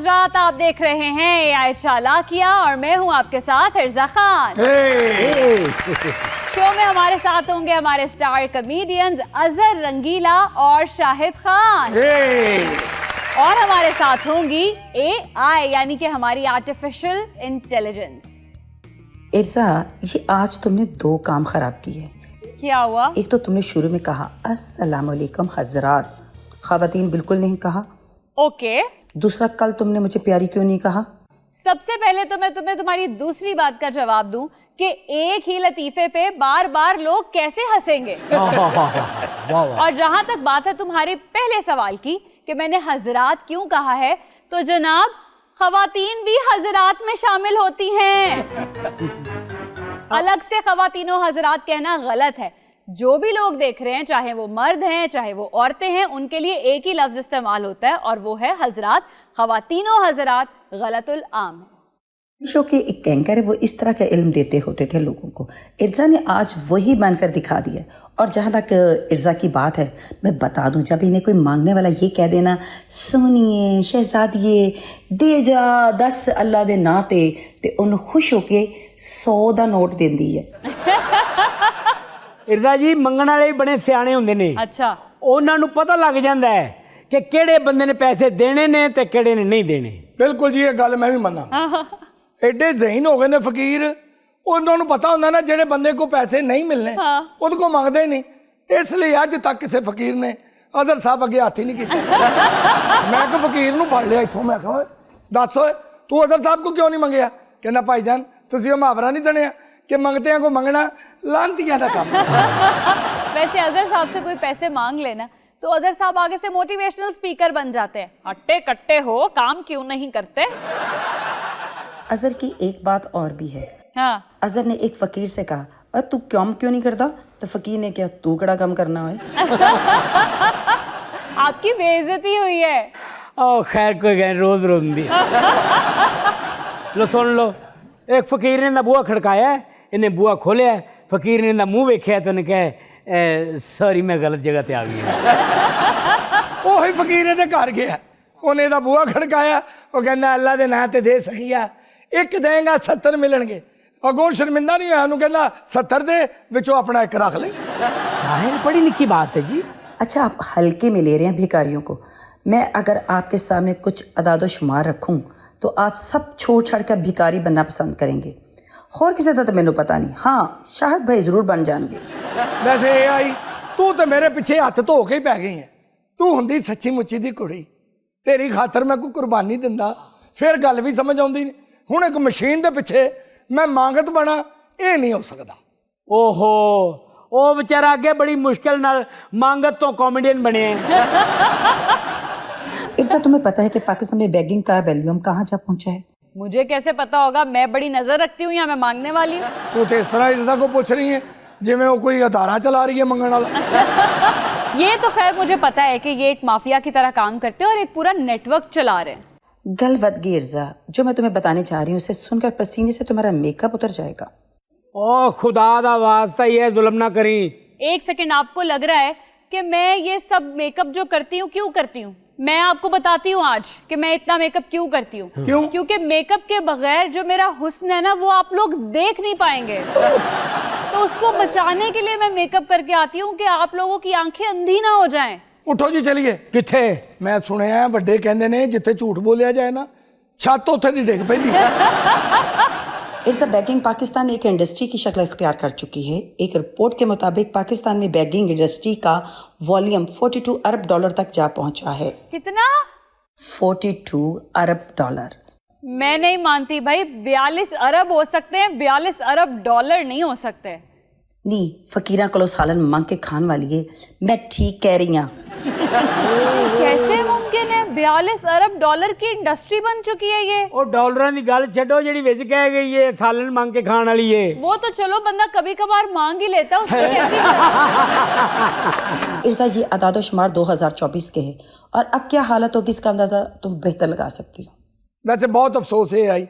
हजरात, आप देख रहे हैं AI चालाकिया और मैं हूं आपके साथ इर्जा खान। शो में हमारे साथ होंगे हमारे स्टार कॉमेडियंस अजहर रंगीला और शाहिद खान। और हमारे साथ होंगी AI यानी कि हमारी आर्टिफिशियल इंटेलिजेंस। इर्जा, ये आज तुमने दो काम खराब किए। क्या हुआ? एक तो तुमने शुरू में कहा अस्सलाम वालेकुम हजरात, खवातीन बिल्कुल नहीं कहा। ओके। दूसरा, कल तुमने मुझे प्यारी क्यों नहीं कहा? सबसे पहले तो मैं तुम्हें तुम्हारी दूसरी बात का जवाब दूं कि एक ही लतीफे पे बार बार लोग कैसे हंसेंगे। और जहां तक बात है तुम्हारे पहले सवाल की कि मैंने हजरात क्यों कहा है, तो जनाब खवातीन भी हजरात में शामिल होती हैं। अलग से खवातीनों हजरात कहना गलत है। जो भी लोग देख रहे हैं, चाहे वो मर्द हैं चाहे वो औरतें हैं, उनके लिए एक ही लफ्ज इस्तेमाल होता है और वो है हजरात। खवातीनों हजरात गलतुल आम है। शो के एक एंकर है, वो इस तरह का इल्म देते होते थे लोगों को। इर्जा ने आज वही बनकर दिखा दिया। और जहाँ तक इर्जा की बात है, मैं बता दूं, जब इन्हें कोई मांगने वाला ये कह देना सोनिए शहजादिए दे जा 10 अल्लाह दे ना ते उन खुश होके 100 दा नोट देंदी है। इर्जा जी, मंगण वाले बड़े सियाणे हुंदे ने। अच्छा, ਉਹਨਾਂ ਨੂੰ ਪਤਾ ਲੱਗ ਜਾਂਦਾ ਹੈ ਕਿ ਕਿਹੜੇ ਬੰਦੇ ਨੇ ਪੈਸੇ ਦੇਣੇ ਨੇ ਤੇ ਕਿਹੜੇ ਨੇ ਨਹੀਂ ਦੇਣੇ। ਬਿਲਕੁਲ ਜੀ, ਇਹ ਗੱਲ ਮੈਂ ਵੀ ਮੰਨਾਂ। ਐਡੇ ਜ਼ਹੀਨ ਹੋ ਗਏ ਨੇ ਫਕੀਰ, ਉਹਨਾਂ ਨੂੰ ਪਤਾ ਹੁੰਦਾ ਨਾ ਜਿਹੜੇ ਬੰਦੇ ਕੋ ਪੈਸੇ ਨਹੀਂ ਮਿਲਨੇ ਉਹਦੇ ਕੋ ਮੰਗਦੇ ਹੀ ਨਹੀਂ। ਇਸ ਲਈ ਅੱਜ ਤੱਕ ਕਿਸੇ ਫਕੀਰ ਨੇ ਅਜ਼ਹਰ ਸਾਹਿਬ ਅੱਗੇ ਹੱਥ ਹੀ ਨਹੀਂ ਕੀਤਾ। ਮੈਂ ਕਿ ਫਕੀਰ ਨੂੰ ਫੜ ਲਿਆ ਇੱਥੋਂ, ਮੈਂ ਕਿਹਾ ਓਏ ਦੱਸ ਓਏ ਤੂੰ ਅਜ਼ਹਰ ਸਾਹਿਬ ਕੋ ਕਿਉਂ ਨਹੀਂ ਮੰਗਿਆ? ਕਹਿੰਦਾ ਭਾਈ ਜਾਨ ਤੁਸੀਂ ਉਹ ਮੁਹਾਵਰਾ नहीं ਸੁਣਿਆ कि मंगते को मंगना लानतियां का काम। वैसे अजहर साहब से कोई पैसे मांग लेना तो अजहर साहब आगे से मोटिवेशनल स्पीकर बन जाते हैं। हट्टे कट्टे हो, काम क्यों नहीं करते? अजहर की एक बात और भी है। हाँ। अजहर ने एक फकीर से कहा, और तू काम क्यों नहीं करता? तो फकीर ने क्या तू कड़ा काम करना है? आपकी बेइज्जती हुई है। ओ खैर कोई गए रोज रोज दी। लो सुन लो, एक फकीर ने बूहा खड़काया, इन्हें बूहा खोलिया, फकीर ने मुंह वेख्या तो उन्हें कहा सॉरी मैं गलत जगह ते आ गया। ਉਹੀ ਫਕੀਰ ਇਹਦੇ ਘਰ ਗਿਆ, ਉਹਨੇ ਇਹਦਾ ਬੂਹਾ ਖੜਕਾਇਆ, ਉਹ ਕਹਿੰਦਾ ਅੱਲਾ ਦੇ ਨਾਂ ਤੇ ਦੇ ਸਕੀਆ, ਇੱਕ ਦੇਂਗਾ 70 ਮਿਲਣਗੇ। ਅਗੋਂ ਸ਼ਰਮਿੰਦਾ ਨਹੀਂ ਹੋਇਆ, ਉਹਨੂੰ ਕਹਿੰਦਾ 70 ਦੇ ਵਿੱਚੋਂ ਆਪਣਾ ਇੱਕ ਰੱਖ ਲੈ। जाहिर बड़ी लिखी बात है जी। अच्छा, आप हल्के में ले रहे हैं भिखारियों को। मैं अगर आपके सामने कुछ अदाद शुमार रखूं तो आप सब छोड़ छाड़ कर भिखारी बनना पसंद करेंगे। और किसी का तो मैंने पता नहीं। हाँ, शाहिद भाई जरूर बन जाएंगे। ਵੈਸੇ ਇਹ ਆਈ ਤੂੰ ਤੇ ਮੇਰੇ ਪਿੱਛੇ ਹੱਥ ਧੋ ਕੇ ਹੀ ਪੈ ਗਈ ਹੈ। ਤੂੰ ਹੁੰਦੀ ਸੱਚੀ ਮੁੱਚੀ ਦੀ ਕੁੜੀ, ਤੇਰੀ ਖਾਤਰ ਮੈਂ ਕੋਈ ਕੁਰਬਾਨੀ ਦਿੰਦਾ ਫਿਰ ਗੱਲ ਵੀ ਸਮਝ ਆਉਂਦੀ ਨਹੀਂ। ਹੁਣ ਇੱਕ ਮਸ਼ੀਨ ਦੇ ਪਿੱਛੇ ਮੈਂ ਮੰਗਤ ਬਣਾ, ਇਹ ਨਹੀਂ ਹੋ ਸਕਦਾ। ओहो, ओ बेचारा अगे बड़ी मुश्किल नाल मांगत तो कॉमेडियन बने हैं। इर्जा, तुम्हें पता है कि पाकिस्तान में बैगिंग का वैल्यूम कहाँ जा पहुंचा है? मुझे कैसे पता होगा? मैं बड़ी नजर रखती हूँ या मैं मांगने वाली हूँ? ਤੂੰ ਤੇ ਇਸ ਤਰ੍ਹਾਂ ਇਰਜ਼ਾ को पूछ रही है जिवें वो कोई अदारा चला रही है मंगण वाला। ये तो खैर मुझे पता है कि ये एक माफिया की तरह काम करते हैं और एक पूरा नेटवर्क चला रहे हैं। गल वदगी इर्जा, जो मैं तुम्हें बताने चाह रही हूँ उसे सुनकर पसीने से तुम्हारा मेकअप उतर जाएगा। ओ खुदा दा वास्ता ये जुल्म ना करी। एक सेकंड, आपको लग रहा है कि मैं ये सब मेकअप जो करती हूँ क्यों करती हूँ? मैं आपको बताती हूँ आज कि मैं इतना मेकअप क्यों करती हूँ। क्यों? क्योंकि मेकअप के बगैर जो मेरा हुस्न है ना वो आप लोग देख नहीं पाएंगे। तो उसको बचाने के लिए मैं मेकअप करके आती हूँ कि आप लोगों की आंखें अंधी ना हो जाएं। उठो जी चलिए। किथे? मैं सुनिया ਵੱਡੇ ਕਹਿੰਦੇ ਨੇ ਜਿੱਥੇ ਝੂਠ ਬੋਲਿਆ ਜਾਏ ਨਾ ਛੱਤ ਉੱਥੇ ਦੀ ਡਿੱਗ ਪੈਂਦੀ ਹੈ। इर्जा, बैगिंग पाकिस्तान में एक इंडस्ट्री की शक्ल इख्तियार कर चुकी है। एक रिपोर्ट के मुताबिक पाकिस्तान में बैगिंग इंडस्ट्री का वॉल्यूम 42 अरब डॉलर तक जा पहुंचा है। कितना? 42 अरब डॉलर। मैं नहीं मानती भाई, 42 अरब हो सकते हैं, 42 अरब डॉलर नहीं हो सकते। नी फकीरा कलो सालन मांग के खान वाली है, मैं ठीक कह रही हूँ। कैसे मुमकिन है? 42 अरब डॉलर की इंडस्ट्री बन चुकी है ये। ओ डॉलरां दी गल छड्डो, जेड़ी विच कह गई है सालन मांग के खाण वाली है। वो तो चलो बंदा कभी कभार मांग ही लेता है, उसको कैसी इर्जा, ये अदाद शुमार 2024 के है और अब क्या हालत होगी इसका अंदाजा तुम बेहतर लगा सकती हो। ਵੈਸੇ ਬਹੁਤ ਅਫਸੋਸ ਇਹ ਆਈ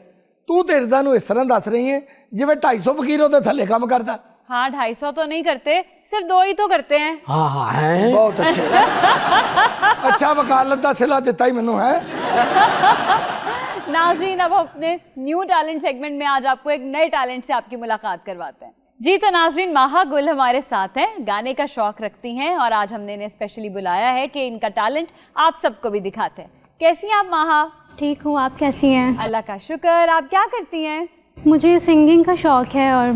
ਤੂੰ ਤੇ ਇਰਜ਼ਾ ਨੂੰ ਇਸ ਤਰ੍ਹਾਂ ਦੱਸ ਰਹੀ ਹੈ ਜਿਵੇਂ 250 ਫਕੀਰ ਉਹਦੇ ਥੱਲੇ ਕੰਮ ਕਰਦਾ। हाँ, 250 तो नहीं करते, सिर्फ 2 ही तो करते हैं। हाँ हाँ है। बहुत अच्छे। अच्छा वकालत का सिला दिता ही मैनू है। नाज़रीन, अब अपने न्यू टैलेंट सेगमेंट में आज आपको एक नए टैलेंट से आपकी मुलाकात करवाते हैं। जी तो नाज़रीन, माहा गुल हमारे साथ हैं, गाने का शौक रखती हैं और आज हमने इन्हें स्पेशली बुलाया है कि इनका टैलेंट आप सबको भी दिखाते हैं। कैसी हैं आप माहा? ठीक हूँ, आप कैसी हैं? अल्लाह का शुक्र। आप क्या करती हैं? मुझे सिंगिंग का शौक है और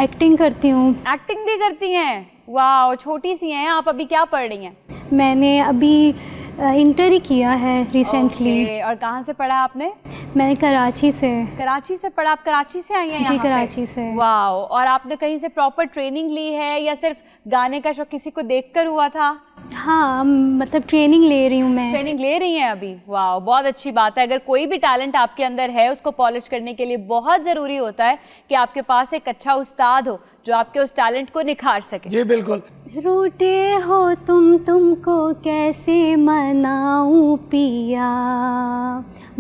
एक्टिंग करती हूँ। एक्टिंग भी करती हैं? वाह, छोटी सी हैं आप, अभी क्या पढ़ रही हैं? मैंने अभी इंटर ही किया है रिसेंटली। Okay, और कहाँ से पढ़ा आपने? मैंने कराची से। कराची से पढ़ा? आप कराची से आई हैं यहाँ जी, पे? कराची से। वाह, और आपने कहीं से प्रॉपर ट्रेनिंग ली है या सिर्फ गाने का शौक किसी को देखकर हुआ था? हाँ, मतलब ट्रेनिंग ले रही हूँ मैं। ट्रेनिंग ले रही हैं अभी? वाह, बहुत अच्छी बात है। अगर कोई भी टैलेंट आपके अंदर है, उसको पॉलिश करने के लिए बहुत ज़रूरी होता है कि आपके पास एक अच्छा उस्ताद हो जो आपके उस टैलेंट को निखार सके। जी बिल्कुल। रूठे हो तुमको कैसे मनाऊं पिया,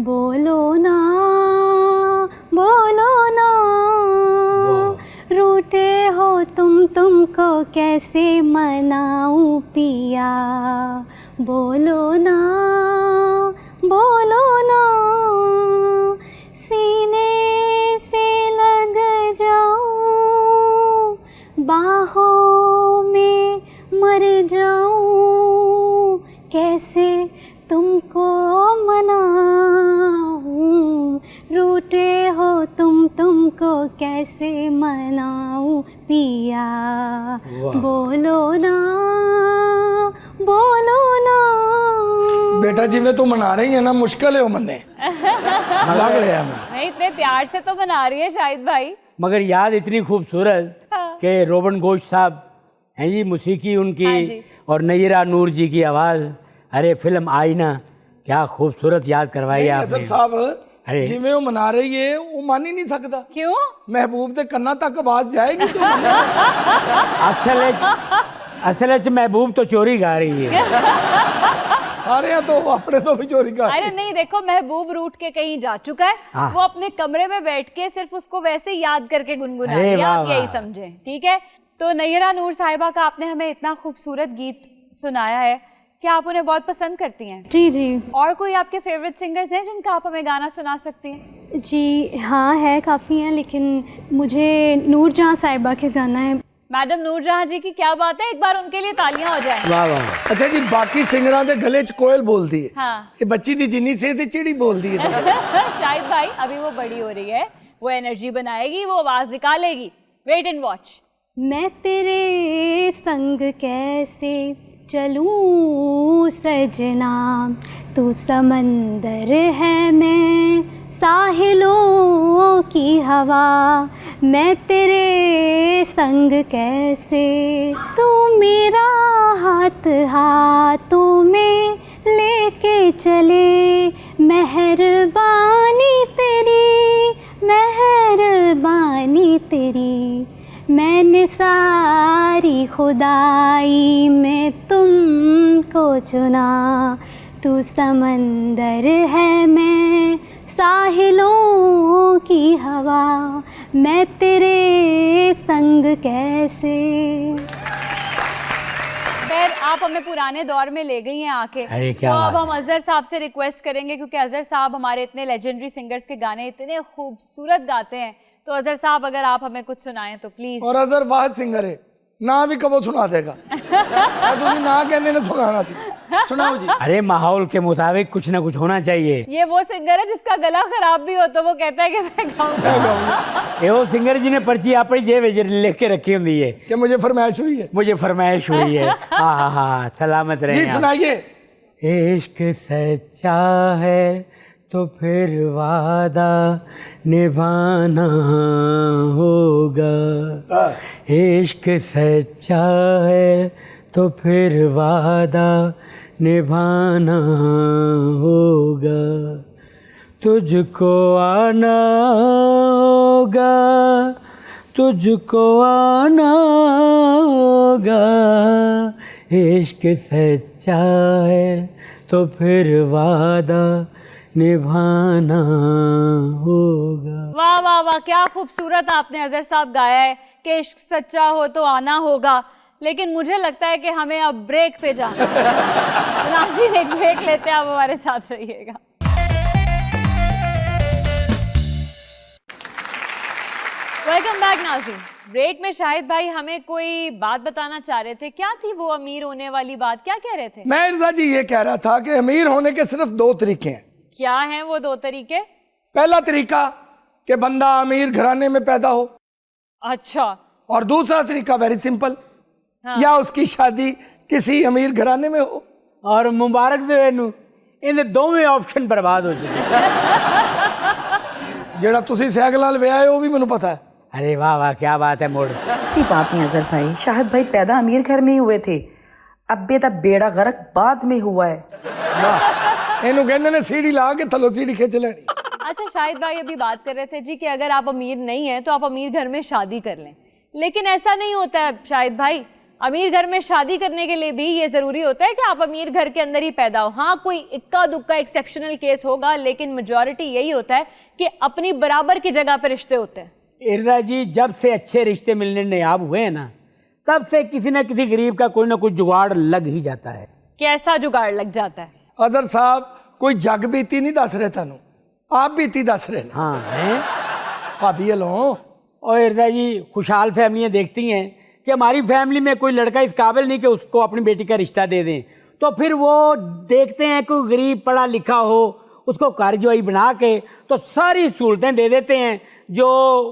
बोलो ना बोलो ना। रूठे हो तुमको कैसे मनाऊं पिया, बोलो ना बोलो ना। सीने से लग जाऊं, बाहों में मर जाऊं, कैसे तुमको मनाऊं। रूठे हो तुमको कैसे मनाऊं पिया, बोलो ना बोलो ना। बेटा जी में तो मना रही है ना, मुश्किल है वो मन्ने लग रहा है हमें। नहीं, इतने प्यार से तो बना रही है शाहिद भाई। मगर याद इतनी खूबसूरत कि रोबन गोश साहब हैं जी, मौसीकी उनकी, हाँ जी। और नयरा नूर जी की आवाज़। अरे फिल्म आईना, क्या खूबसूरत याद करवाई आपने। असर साहब अरे। जिमें वो मना रही है वो मान ही नहीं सकता। क्यों? महबूब के कन्ना तक आवाज जाएगी तो असल च महबूब तो चोरी गा रही है। सारे तो अपने तो भी चोरी कर। अरे नहीं, देखो महबूब रूठ के कहीं जा चुका है, हाँ। वो अपने कमरे में बैठ के सिर्फ उसको वैसे याद करके गुनगुना अरे रही है, आप वाह, यही वाह। समझें, ठीक है? तो नयरा नूर साहिबा का आपने हमें इतना खूबसूरत गीत सुनाया है, क्या आप उन्हें बहुत पसंद करती हैं? जी जी और कोई आपके फेवरेट सिंगर्स हैं जिनका आप हमें गाना सुना सकती हैं? जी हाँ, है, काफ़ी हैं, लेकिन मुझे नूरजहां साहिबा के गाना है। मैडम नूरजहां जी की क्या बात है, एक बार उनके लिए तालियां हो जाएं। वाह वाह। अच्छा जी, बाकी सिंगरां दे गले च कोयल बोलदी है, हाँ। ये बच्ची दी जिन्नी से ते चिड़ी बोलदी है। शाहिद भाई, अभी वो बड़ी हो रही है, वो एनर्जी बनाएगी, वो आवाज निकालेगी। Wait and watch. मैं तेरे संग कैसे चलूं सजना, तू समंदर है मैं साहिलों की हवा। मैं तेरे संग कैसे, तू मेरा हाथ हाथों में लेके चले। मेहरबानी तेरी, मेहरबानी तेरी, मैंने सारी खुदाई में तुमको चुना। तू समंदर है मैं साहिलों की हवा, मैं तेरे संग कैसे। खैर, आप हमें पुराने दौर में ले गई हैं आके। अरे क्या तो अब बात हम अजहर साहब से रिक्वेस्ट करेंगे, क्योंकि अजहर साहब हमारे इतने लेजेंडरी सिंगर्स के गाने इतने खूबसूरत गाते हैं। तो अजहर साहब, अगर आप हमें कुछ सुनाएं तो प्लीज। और अजहर वाहिद सिंगर है ना, भी कबो सुना देगा। ना कहने ने सुनाना चाहिए, सुनाओ जी। अरे माहौल के मुताबिक कुछ ना कुछ होना चाहिए। ये वो सिंगर है जिसका गला खराब भी हो तो वो कहता है कि मैं गाऊंगा। ये वो सिंगर जी ने पर्ची अपनी जेब विच लिख के रखी होंगी है कि मुझे फरमाइश हुई है। मुझे फरमाइश हुई है। हाँ हाँ, सलामत रहे जी आप। सुनाइए। इश्क सच्चा है तो फिर वादा निभाना होगा। इश्क सच्चा है तो फिर वादा निभाना होगा। तुझको आना होगा, तुझको आना होगा। इश्क सच्चा है तो फिर वादा निभाना होगा। वाह वाह वाह, क्या खूबसूरत आपने अजहर साहब गाया है कि इश्क सच्चा हो तो आना होगा। लेकिन मुझे लगता है कि हमें अब ब्रेक पे जाना है। नाज़रीन, एक ब्रेक लेते हैं, आप हमारे साथ रहिएगा। वेलकम बैक नाज़रीन। ब्रेक में शाहिद भाई हमें कोई बात बताना चाह रहे थे, क्या थी वो अमीर होने वाली बात, क्या कह रहे थे? मैं इर्जा जी ये कह रहा था कि अमीर होने के सिर्फ 2 तरीके हैं। क्या हैं वो 2 तरीके? पहला तरीका कि बंदा अमीर घराने में पैदा हो, अच्छा, और दूसरा तरीका वेरी सिंपल, या उसकी शादी किसी अमीर घराने में हो। और मुबारक दे इन्हू, इन्हें दोवें ऑप्शन बर्बाद हो चुके। जेड़ा तुसी साइकिल नाल विआहे वो भी मैनू पता है। अरे वाह वाह, क्या बात है मोड़। ऐसी बात नहीं अजहर भाई, शाहिद भाई पैदा अमीर घर में ही हुए थे, अब्बे दा बेड़ा गर्क बाद में हुआ है। इन्हू कहंदे ने सीढ़ी ला के थलो सीढ़ी खिंच लेनी। अच्छा शाहिद भाई अभी बात कर रहे थे जी कि अगर आप अमीर नहीं हैं तो आप अमीर घर में शादी कर लें, लेकिन ऐसा नहीं होता है शाहिद भाई। अमीर घर में शादी करने के लिए भी ये ज़रूरी होता है कि आप अमीर घर के अंदर ही पैदा हो। हाँ, कोई इक्का दुक्का एक्सेप्शनल केस होगा, लेकिन मेजॉरिटी यही होता है कि अपनी बराबर की जगह पर रिश्ते होते हैं। इर्जा जी, जब से अच्छे रिश्ते मिलने नायाब हुए हैं ना, तब से किसी न किसी गरीब का कोई ना कोई जुगाड़ लग ही जाता है। कैसा जुगाड़ लग जाता है? अजहर साहब कोई जग बीती नहीं दस रहे तुहानू, आप बीती दस रहे हैं। हाँ हैं भाभी लो। और इर्जा जी, खुशहाल फैमिलियाँ देखती हैं कि हमारी फैमिली में कोई लड़का इस काबिल नहीं कि उसको अपनी बेटी का रिश्ता दे दें, तो फिर वो देखते हैं कोई गरीब पढ़ा लिखा हो, उसको कारजवाई बना के तो सारी सहूलतें दे देते हैं, जो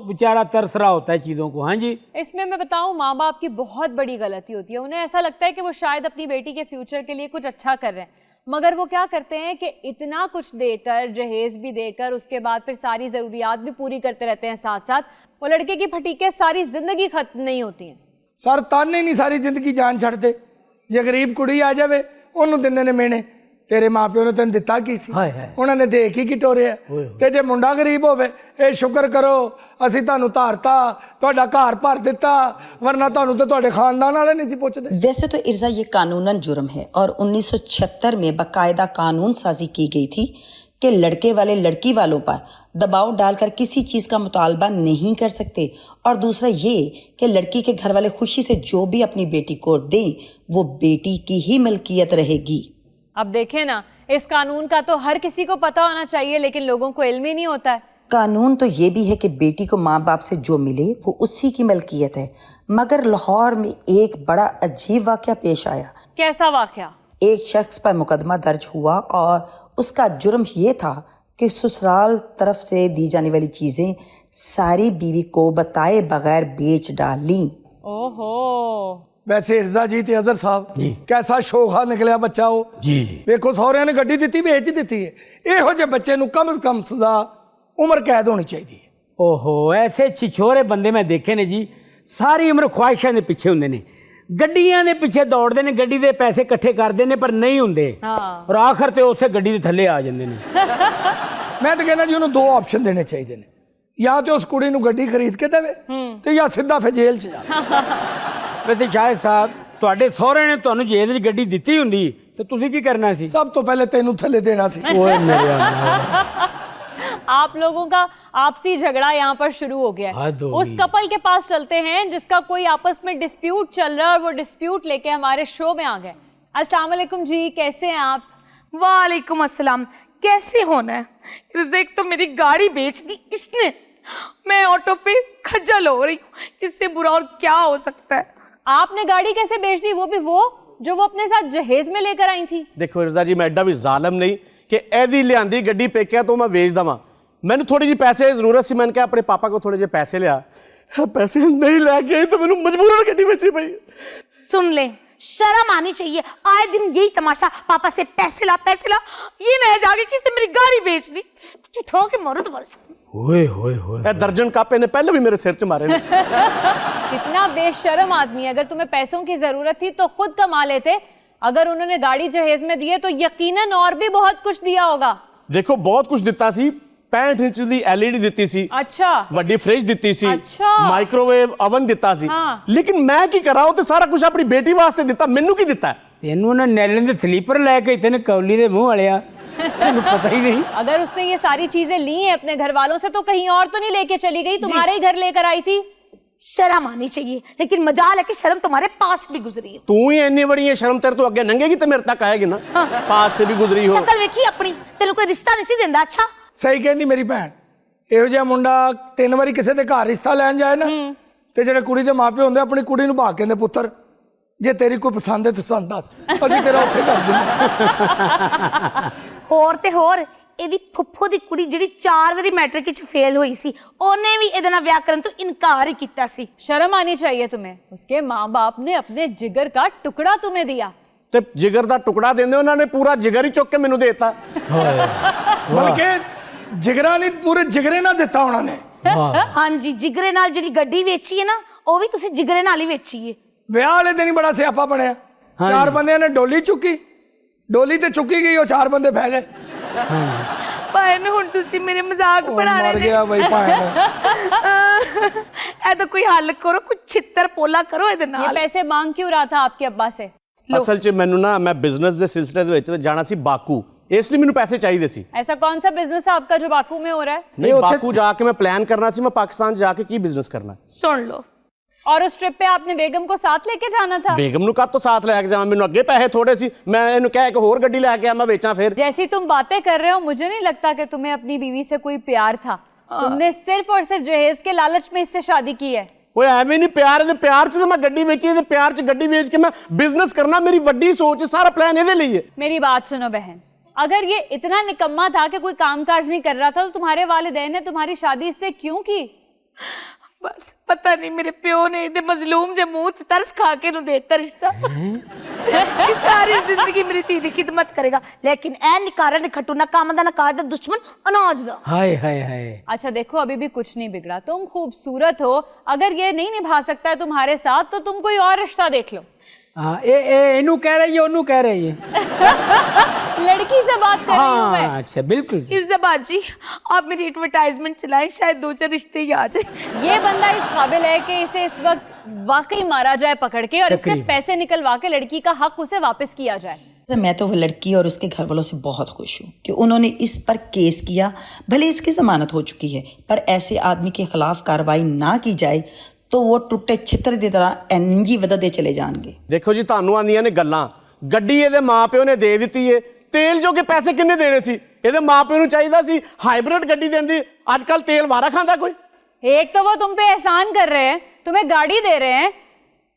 बेचारा तरस रहा होता है चीज़ों को। हाँ जी, इसमें मैं बताऊं, माँ बाप की बहुत बड़ी गलती होती है। उन्हें ऐसा लगता है कि वो शायद अपनी बेटी के फ्यूचर के लिए कुछ अच्छा कर रहे हैं, मगर वो क्या करते हैं कि इतना कुछ देकर, जहेज भी देकर, उसके बाद फिर सारी ज़रूरियात भी पूरी करते रहते हैं साथ साथ। वो लड़के की फटीके सारी जिंदगी खत्म नहीं होती हैं। सर ताने नहीं सारी जिंदगी जान छड़ते। जे गरीब कुड़ी आ जाए ਉਹਨੂੰ ਦਿੰਦੇ ਨੇ ਮੇਣੇ, तेरे माँ प्यो ने तेन दिता की सी, उन्होंने देख ही की टोरिया। ते जे मुंडा गरीब होवे, ए शुक्र करो असी तुहानू धारता, तुहाडा घर भर दिता, वरना तुहानू ते तुहाडे खानदान वाले नहीं सी पुछदे। वैसे तो इर्जा ये कानूनन जुर्म है और 1976 में बाकायदा कानून साजी की गई थी कि लड़के वाले लड़की वालों पर दबाव डालकर किसी चीज़ का मुतालबा नहीं कर सकते, और दूसरा ये कि लड़की के घर वाले खुशी से जो भी अपनी बेटी को दें वो बेटी की ही मिल्कियत रहेगी। अब देखें ना, इस कानून का तो हर किसी को पता होना चाहिए, लेकिन लोगों को इल्म ही नहीं होता है। कानून तो ये भी है कि बेटी को माँ बाप से जो मिले वो उसी की मिल्कियत है, मगर लाहौर में एक बड़ा अजीब वाक़या पेश आया। कैसा वाक़या? एक शख्स पर मुकदमा दर्ज हुआ और उसका जुर्म ये था कि ससुराल तरफ से दी जाने वाली चीजें सारी बीवी को बताए बगैर बेच डाली। ओहो, वैसे इर्जा जी ते अजहर साहब कैसा शोखा निकलिया बच्चा हो जी। देखो सहुरिया ने गड्डी दी बेच दी है, इहो जे बच्चे नू कम से कम सजा उम्र कैद होनी चाहिए। ओहो, ऐसे छिछोरे बंदे मैं देखे ने जी, सारी उम्र ख्वाहिशां दे पिछे हुंदे ने, गड्डियां दे पिछे दौड़दे ने, गड्डी दे पैसे इकट्ठे करदे ने पर नहीं हुंदे, और आखिर ते उसे गड्डी दे थल्ले आ जांदे ने। मैं तो कहना जी उन्होंने 2 ऑप्शन देने चाहिए ने, या तो उस कुड़ी नू गड्डी खरीद के देवे ते या सीधा फिर जेल च जा। वैसे शाहिद साहब, तुहाडे सहुरे ने तुहानू जेल च गड्डी दित्ती हुंदी ते तुसीं की करना सी? सब तो पहले तेनू थल्ले देना सी। ओए मेरे अल्लाह, आप लोगों का आपसी झगड़ा यहाँ पर शुरू हो गया है। उस कपल के पास चलते हैं जिसका कोई आपस में डिस्प्यूट चल रहा है, और वो डिस्प्यूट लेके हमारे शो में आ गए। अस्सलाम वालेकुम जी, कैसे हैं आप? वालेकुम अस्सलाम। कैसे होना है, रिज़्क तो मेरी गाड़ी बेच दी इसने, मैं ऑटो पे खज्जल हो रही हूँ, इससे बुरा और क्या हो सकता है। आपने गाड़ी कैसे बेच दी, वो भी वो जो वो अपने साथ जहेज में लेकर आई थी? देखो रिजा जी, मैं एडा भी जालिम नहीं कि एदी लियांदी गड्डी पेकिया तो मैं बेच दवा। मैंने थोड़ी जी पैसे की जरूरत सी, मैंने कहा अपने पापा को थोड़े जे पैसे लिया, पैसे नहीं लैके आई तो मैंने मजबूरन गड्डी बेचनी पई। सुन ले, शर्म आनी चाहिए, आए दिन यही तमाशा, पापा से पैसे ला, ये नहीं जाके किसने मेरी गाड़ी बेच दी, उठा के मारो दोबारा। ओए होए होए, दर्जन कापे ने पहले भी मेरे सिर च मारे ने। कितना बेशर्म आदमी है। अगर तुम्हें पैसों की जरूरत थी तो खुद कमा लेते, अगर उन्होंने गाड़ी जहेज में दी है तो यकीनन और भी बहुत कुछ दिया होगा। देखो बहुत कुछ दिता सी, 65 इंच दी LED दिती सी, अच्छा, वड्डी फ्रिज दिती सी, अच्छा, माइक्रोवेव ओवन दिता सी, हाँ। लेकिन मैं की करा, तो सारा कुछ अपनी बेटी वास्ते दिता, मैनू की दिता है? तेनू ना नैलन दे स्लीपर लेके इतने कौली दे मुंह वालिया, तेनू पता ही नहीं। अगर उसने ये सारी चीजें ली हैं अपने घर वालों से तो कहीं और तो नहीं लेके चली गई, तुम्हारे ही घर लेकर आई थी। शर्म आनी चाहिए, लेकिन मजाल है कि शर्म तुम्हारे पास भी गुजरी है। तू ही इतनी बड़ी है, शर्म तेरे तो अगे नंगेगी तो मेरे तक आएगी ना। पास से भी गुजरी हो। शक्ल वेखी अपनी, तेरे कोई रिश्ता नहीं सी देंदा। अच्छा सही कहती मेरी भैन, ਇਹੋ ਜਿਹਾ ਮੁੰਡਾ 3 ਵਾਰੀ ਕਿਸੇ ਦੇ ਘਰ ਰਿਸ਼ਤਾ ਲੈਣ ਜਾਏ ਨਾ ਤੇ ਜਿਹੜੇ ਕੁੜੀ ਦੇ ਮਾਪੇ ਹੁੰਦੇ ਆਪਣੀ ਕੁੜੀ ਨੂੰ ਭਾਗ ਕਹਿੰਦੇ ਪੁੱਤਰ ਜੇ ਤੇਰੀ ਕੋਈ ਪਸੰਦ ਹੈ ਤਾਂ ਸਾਨੂੰ ਦੱਸ ਅਸੀਂ ਤੇਰਾ ਉੱਥੇ ਕਰ ਦਿੰਦੇ। ਹੋਰ ਤੇ ਹੋਰ ਇਹਦੀ ਫੁੱਫੋ ਦੀ ਕੁੜੀ ਜਿਹੜੀ 4 ਵਾਰੀ ਮੈਟ੍ਰਿਕ ਵਿੱਚ ਫੇਲ ਹੋਈ ਸੀ ਉਹਨੇ ਵੀ ਇਹਦੇ ਨਾਲ ਵਿਆਹ ਕਰਨ ਤੋਂ ਇਨਕਾਰ ਹੀ ਕੀਤਾ ਸੀ। शर्म आनी चाहिए तुम्हें। उसके माँ बाप ने अपने जिगर का टुकड़ा तुम्हें दिया। ਤੇ ਜਿਗਰ ਦਾ ਟੁਕੜਾ ਦਿੰਦੇ ਉਹਨਾਂ ਨੇ ਪੂਰਾ ਜਿਗਰ ਹੀ ਚੁੱਕ ਕੇ ਮੈਨੂੰ ਦੇਤਾ। ਬਲਕਿ ਜਿਗਰਾ ਨਹੀਂ ਪੂਰੇ ਜਿਗਰੇ ਨਾਲ ਦਿੱਤਾ ਉਹਨਾਂ ਨੇ। ਹਾਂਜੀ ਜਿਗਰੇ ਨਾਲ ਜਿਹੜੀ ਗੱਡੀ ਵੇਚੀ ਹੈ ਨਾ ਉਹ ਵੀ ਤੁਸੀਂ ਜਿਗਰੇ ਨਾਲ ਹੀ ਵੇਚੀ ਹੈ। ਵਿਆਹ ਵਾਲੇ ਦਿਨ ਹੀ ਬੜਾ ਸਿਆਪਾ ਬਣਿਆ। 4 ਬੰਦਿਆਂ ਨੇ ਡੋਲੀ ਚੁੱਕੀ, ਡੋਲੀ ਤੇ ਚੁੱਕੀ ਗਈ, ਉਹ 4 ਬੰਦੇ ਬਹਿ ਗਏ। ਭਾਈ ਨੂੰ ਹੁਣ ਤੁਸੀਂ ਮੇਰੇ ਮਜ਼ਾਕ ਬਣਾਣੇ ਮਰ ਗਿਆ ਬਈ ਭਾਈ ਇਹਦਾ ਕੋਈ ਹੱਲ ਕਰੋ, ਕੁਝ ਛਿੱਤਰ ਪੋਲਾ ਕਰੋ ਇਹਦੇ ये ਨਾਲ। पैसे मांग क्यों रहा था आपके अब्बा से? ਅਸਲ 'ਚ ਮੈਨੂੰ ਨਾ ਮੈਂ ਬਿਜ਼ਨਸ ਦੇ ਸਿਲਸਿਲੇ ਦੇ ਵਿੱਚ ਜਾਣਾ ਸੀ ਬਾਕੂ, ਇਸ ਲਈ ਮੈਨੂੰ ਪੈਸੇ ਚਾਹੀਦੇ ਸੀ। ऐसा कौन सा बिजनेस है आपका जो बाकू में हो रहा है? ਨਹੀਂ ਬਾਕੂ ਜਾ ਕੇ ਮੈਂ ਪਲਾਨ ਕਰਨਾ ਸੀ, ਮੈਂ ਪਾਕਿਸਤਾਨ ਜਾ ਕੇ ਕੀ ਬਿਜ਼ਨਸ ਕਰਨਾ। ਸੁਣ ਲਓ और उस ट्रिप पे आपने बेगम को साथ लेके जाना था। ਬੇਗਮ ਨੂੰ ਕਾਹਤੋਂ ਸਾਥ ਲੈ ਕੇ ਜਾਵਾਂ, ਮੈਨੂੰ ਅੱਗੇ ਪੈਸੇ ਥੋੜੇ ਸੀ, ਮੈਂ ਇਹਨੂੰ ਕਹਿ ਕੇ ਹੋਰ ਗੱਡੀ ਲੈ ਕੇ ਆ ਮੈਂ ਵੇਚਾਂ ਫਿਰ। जैसी तुम बातें कर रहे हो मुझे नहीं लगता कि तुम्हें अपनी बीवी से कोई प्यार था। तुमने सिर्फ और सिर्फ जहेज के लालच में इससे शादी की है। ਓਏ ਐਵੇਂ ਨਹੀਂ ਪਿਆਰ ਦੇ ਪਿਆਰ 'ਚ ਤਾਂ ਮੈਂ ਗੱਡੀ ਵੇਚੀ ਤੇ ਪਿਆਰ 'ਚ ਗੱਡੀ ਵੇਚ ਕੇ ਮੈਂ ਬਿਜ਼ਨਸ ਕਰਨਾ, ਮੇਰੀ ਵੱਡੀ ਸੋਚ ਹੈ, ਸਾਰਾ ਪਲਾਨ ਇਹਦੇ ਲਈ ਹੈ। मेरी बात सुनो बहन, अगर ये इतना निकम्मा था कि कोई कामकाज नहीं कर रहा था तो तुम्हारे वालिदैन ने तुम्हारी शादी इससे क्यों की? ਬਸ ਪਤਾ ਨਹੀਂ ਮੇਰੇ ਪਿਓ ਨੇ ਇਹਦੇ ਮਜ਼ਲੂਮ ਜੇ ਮੂੰਹ ਤੇ ਤਰਸ ਖਾ ਕੇ ਨੂੰ ਦੇਤਾ ਰਿਸ਼ਤਾ ਕਿ ਸਾਰੀ ਜ਼ਿੰਦਗੀ ਮੇਰੀ ਧੀ ਦੀ ਖਿਦਮਤ ਕਰੇਗਾ, ਲੇਕਿਨ ਇਹ ਨਿਕਾਰਾ ਨਿਖਟੂ ਨਾ ਕੰਮ ਦਾ ਨਾ ਕਾਜ ਦਾ ਦੁਸ਼ਮਨ ਅਨਾਜ ਦਾ। हाय हाय हाय। अच्छा देखो अभी भी कुछ नहीं बिगड़ा, तुम खूबसूरत हो, अगर ये नहीं निभा सकता है तुम्हारे साथ तो तुम कोई और रिश्ता देख लो। हाँ इनू कह रही है ओनू कह रही है। लड़की से बात कर रही हूँ मैं। हाँ अच्छा बिल्कुल। इर्जाबाद जी आप मेरी एडवर्टाइजमेंट चलाएं, शायद 2-4 रिश्ते ही आ जाए। ये बंदा इस काबिल है कि इसे इस वक्त वाकई मारा जाए पकड़ के और इससे तकरीबन। पैसे निकलवा के लड़की का हक उसे वापस किया जाए। मैं तो वो लड़की और उसके घर वालों से बहुत खुश हूँ कि उन्होंने इस पर केस किया। भले उसकी जमानत हो चुकी है पर ऐसे आदमी के खिलाफ कार्रवाई ना की जाए तो वो टुੱਟੇ ਛਿੱਤਰ ਦੀ ਤਰ੍ਹਾਂ ਇੰਜ ਹੀ ਵਧਦੇ ਚਲੇ ਜਾਣਗੇ। ਦੇਖੋ ਜੀ ਤੁਹਾਨੂੰ ਆਂਦੀਆਂ ਨੇ ਗੱਲਾਂ, ਗੱਡੀ ਇਹਦੇ ਮਾਪਿਓ ਨੇ ਦੇ ਦਿੱਤੀ ਏ, ਤੇਲ ਜੋਗੇ ਪੈਸੇ ਕਿੰਨੇ ਦੇਣੇ ਸੀ? ਇਹਦੇ ਮਾਪਿਓ ਨੂੰ ਚਾਹੀਦਾ ਸੀ ਹਾਈਬ੍ਰਿਡ ਗੱਡੀ ਦੇਂਦੀ, ਅੱਜ ਕੱਲ ਤੇਲ ਵਾਰਾ ਖਾਂਦਾ ਕੋਈ? एक तो वो तुम पे एहसान कर रहे हैं, तुम्हें गाड़ी दे रहे हैं,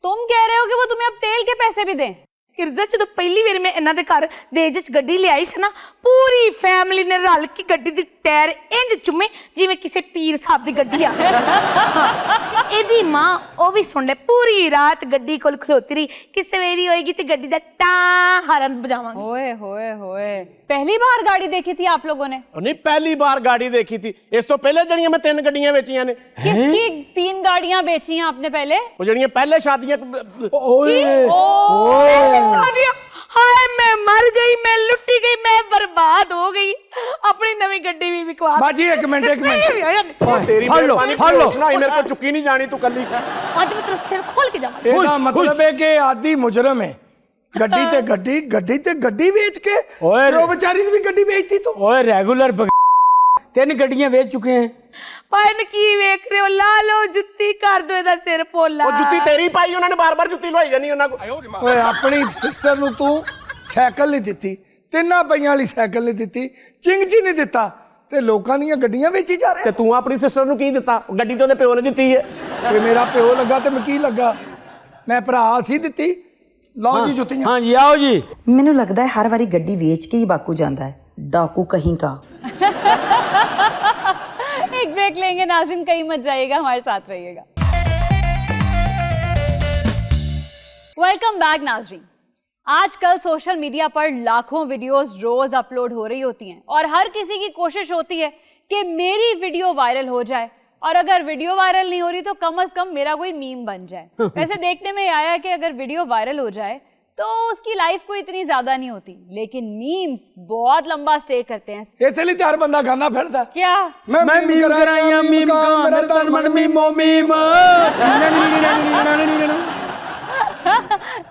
तुम कह रहे हो कि वो तुम्हें अब तेल के पैसे भी दें। ਇਰਜ਼ਾ ਜਦੋਂ ਪਹਿਲੀ ਵਾਰ ਮੈਂ ਇਹਨਾਂ ਦੇ ਘਰ ਦੇਜ ਚ ਗੱਡੀ ਲਿਆਈ ਸੀ ਨਾ, ਪੂਰੀ ਫੈਮਿਲੀ ਨੇ ਰਲ ਕੇ ਗੱਡੀ ਦੀ ਟਾਇਰ ਇੰਜ ਚੁੰਮੇ ਜਿਵੇਂ ਕਿਸੇ ਪੀਰ ਸਾਹਿਬ ਦੀ ਗੱਡੀ ਆ। ਇਹਦੀ ਮਾਂ ਉਹ ਵੀ ਸੁਣ ਲੈ, ਪੂਰੀ ਰਾਤ ਗੱਡੀ ਕੋਲ ਖਲੋਤੀ ਰਹੀ ਕਿ ਸਵੇਰੀ ਹੋਏਗੀ ਤੇ ਗੱਡੀ ਦਾ ਟਾਂ ਹਾਰਨ ਬਜਾਵਾਂਗੇ। ओए होए होए, पहली बार गाड़ी देखी थी आप लोगों ने? ਨਹੀਂ ਪਹਿਲੀ ਵਾਰ ਗਾੜੀ ਦੇਖੀ ਥੀ, ਇਸ ਤੋਂ ਪਹਿਲੇ ਜਿਹੜੀਆਂ ਮੈਂ 3 ਗੱਡੀਆਂ ਵੇਚੀਆਂ ਨੇ, किसकी 3 गाड़ियां बेची हैं आपने पहले? ਉਹ ਜਿਹੜੀਆਂ ਪਹਿਲੇ ਸ਼ਾਦੀਆਂ ओए शादियां, हाय मैं मर गई, मैं लुटी गई, मैं बर्बाद हो गई, अपनी नवी गड्डी भी बिकवा। ਬਾਜੀ ਇੱਕ ਮਿੰਟ ਤੇਰੀ ਫੜ ਲਓ, ਮਿਹਰਬਾਨੀ ਫੜ ਲਓ। ਕੋਸ਼ਨਾ ਹੀ, ਮੇਰੇ ਕੋਲ ਚੁੱਕੀ ਨਹੀਂ ਜਾਣੀ ਤੂੰ ਕੱਲੀ। ਅੱਜ ਮੈਂ ਤੇਰਾ ਸਿਰ ਖੋਲ ਕੇ ਜਾਵਾਂ। ਇਹਦਾ ਮਤਲਬ ਹੈ ਕਿ ਆਦੀ ਮੁਜਰਮ ਹੈ। ਗੱਡੀ ਤੇ ਗੱਡੀ, ਗੱਡੀ ਤੇ ਗੱਡੀ ਵੇਚ ਕੇ ਓਏ ਉਹ ਵਿਚਾਰੀ ਦੀ ਵੀ ਗੱਡੀ ਵੇਚਤੀ ਤੂੰ। ओए रेगुलर 3 ਗੱਡੀਆਂ ਵੇਚ ਚੁੱਕੇ हैं। ਭਾਈ ਨੂੰ ਕੀ ਵੇਖ ਰਹੇ ਹੋ? ਲਾ ਲਓ ਜੁੱਤੀ, ਕਰ ਦੋ ਇਹਦਾ ਸਿਰ ਪੋਲਾ। ਉਹ ਜੁੱਤੀ ਤੇਰੀ ਪਾਈ, ਉਹਨਾਂ ਨੇ ਬਾਰ-ਬਾਰ ਜੁੱਤੀ ਲਵਾਈ ਜਾਨੀ ਉਹਨਾਂ ਕੋਲ। ਓਏ ਆਪਣੀ ਸਿਸਟਰ ਨੂੰ ਤੂੰ ਸਾਈਕਲ ਨਹੀਂ ਦਿੱਤੀ, 3 ਪਹੀਆਂ ਵਾਲੀ ਸਾਈਕਲ ਨਹੀਂ ਦਿੱਤੀ, ਚਿੰਗਜੀ ਨਹੀਂ ਦਿੱਤਾ ਤੇ ਲੋਕਾਂ ਦੀਆਂ ਗੱਡੀਆਂ ਵੇਚੀ ਜਾ ਰਿਹਾ। ਤੇ ਤੂੰ ਆਪਣੀ ਸਿਸਟਰ ਨੂੰ ਕੀ ਦਿੱਤਾ? ਗੱਡੀ ਤੇ ਉਹਦੇ ਪਿਓ ਨੇ ਦਿੱਤੀ ਹੈ। ਤੇ ਮੇਰਾ ਪਿਓ ਲੱਗਾ ਤੇ ਮੈਂ ਕੀ ਲੱਗਾ? ਮੈਂ ਭਰਾ ਸੀ ਦਿੱਤੀ। ਲਓ ਜੀ ਜੁੱਤੀਆਂ। हाँ जी आओ जी। ਮੈਨੂੰ ਲੱਗਦਾ ਹੈ ਹਰ ਵਾਰੀ ਗੱਡੀ ਵੇਚ ਕੇ ਹੀ ਬਾਕੂ ਜਾਂਦਾ ਹੈ, डाकू कहीं का। एक ब्रेक लेंगे नाज़रीन, कहीं मत जाइएगा, हमारे साथ रहिएगा। वेलकम बैक नाज़रीन। आजकल सोशल मीडिया पर लाखों वीडियोस रोज अपलोड हो रही होती हैं और हर किसी की कोशिश होती है कि मेरी वीडियो वायरल हो जाए, और अगर वीडियो वायरल नहीं हो रही तो कम से कम मेरा कोई मीम बन जाए। वैसे देखने में आया कि अगर वीडियो वायरल हो जाए तो उसकी लाइफ कोई इतनी ज्यादा नहीं होती, लेकिन मीम्स बहुत लंबा स्टे करते हैं। ਇਸੇ ਲਈ ਤਿਆਰ ਬੰਦਾ ਗਾਣਾ ਫਿਰਦਾ। क्या? मैं मीम कराया मीम का मेरा तन मन मीमो मीम।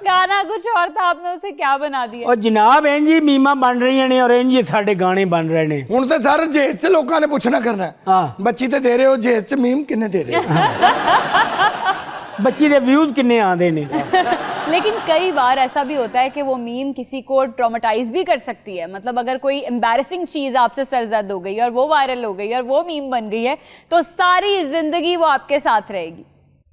गाना कुछ और था, आपने उसे क्या बना दिया? और जनाब इंज ही मीमा बन रही ने और इंज ही साडे गाने बन रहे ने। ਹੁਣ ਤੇ ਸਰ ਜੇਸ ਚ ਲੋਕਾਂ ਨੇ ਪੁੱਛਣਾ ਕਰਨਾ ਹੈ। हाँ ਬੱਚੀ ਤੇ ਦੇ ਰਹੇ ਹੋ, ਜੇਸ ਚ ਮੀਮ ਕਿੰਨੇ ਦੇ ਰਹੇ ਹੋ? बच्ची दे व्यूज किन्ने आंदे ने। लेकिन कई बार ऐसा भी होता है कि वो मीम किसी को ट्रॉमेटाइज भी कर सकती है। मतलब अगर कोई एम्बैरेसिंग चीज आपसे सरजद हो गई और वो वायरल हो गई और वो मीम बन गई है तो सारी जिंदगी वो आपके साथ रहेगी।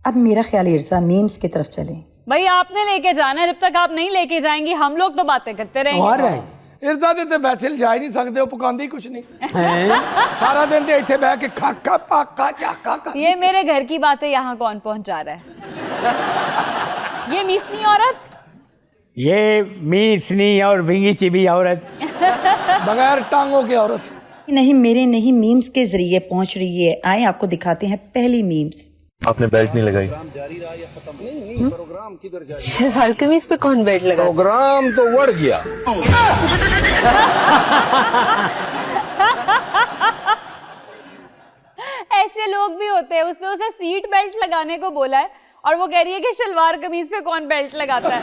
अब मेरा ख्याल है इर्जा मीम्स की तरफ चलें। भाई आपने लेके जाना है, जब तक आप नहीं लेके जाएंगी हम लोग तो बातें करते और रहेंगे। इर्जा दे ते वैसे जा ही नहीं सकते, वो पकांदी कुछ नहीं। सारा दिन ते इत्थे बैठ के खाका पाका चाका कर। ये मेरे घर की बातें यहाँ कौन पहुंचा रहा है? ये मिसनी औरत, ये मीसनी और विंगी चिबी औरत, बगैर टांगों की औरत। नहीं मेरे नहीं मीम्स के जरिए पहुंच रही है। आए आपको दिखाते हैं पहली मीम्स। आपने बेल्ट नहीं लगाई। शलवार कमीज पे कौन बेल्ट लगा? प्रोग्राम तो उड़ गया। ऐसे लोग भी होते हैं। उसने उसे सीट बेल्ट लगाने को बोला है और वो कह रही है कि शलवार कमीज पे कौन बेल्ट लगाता है।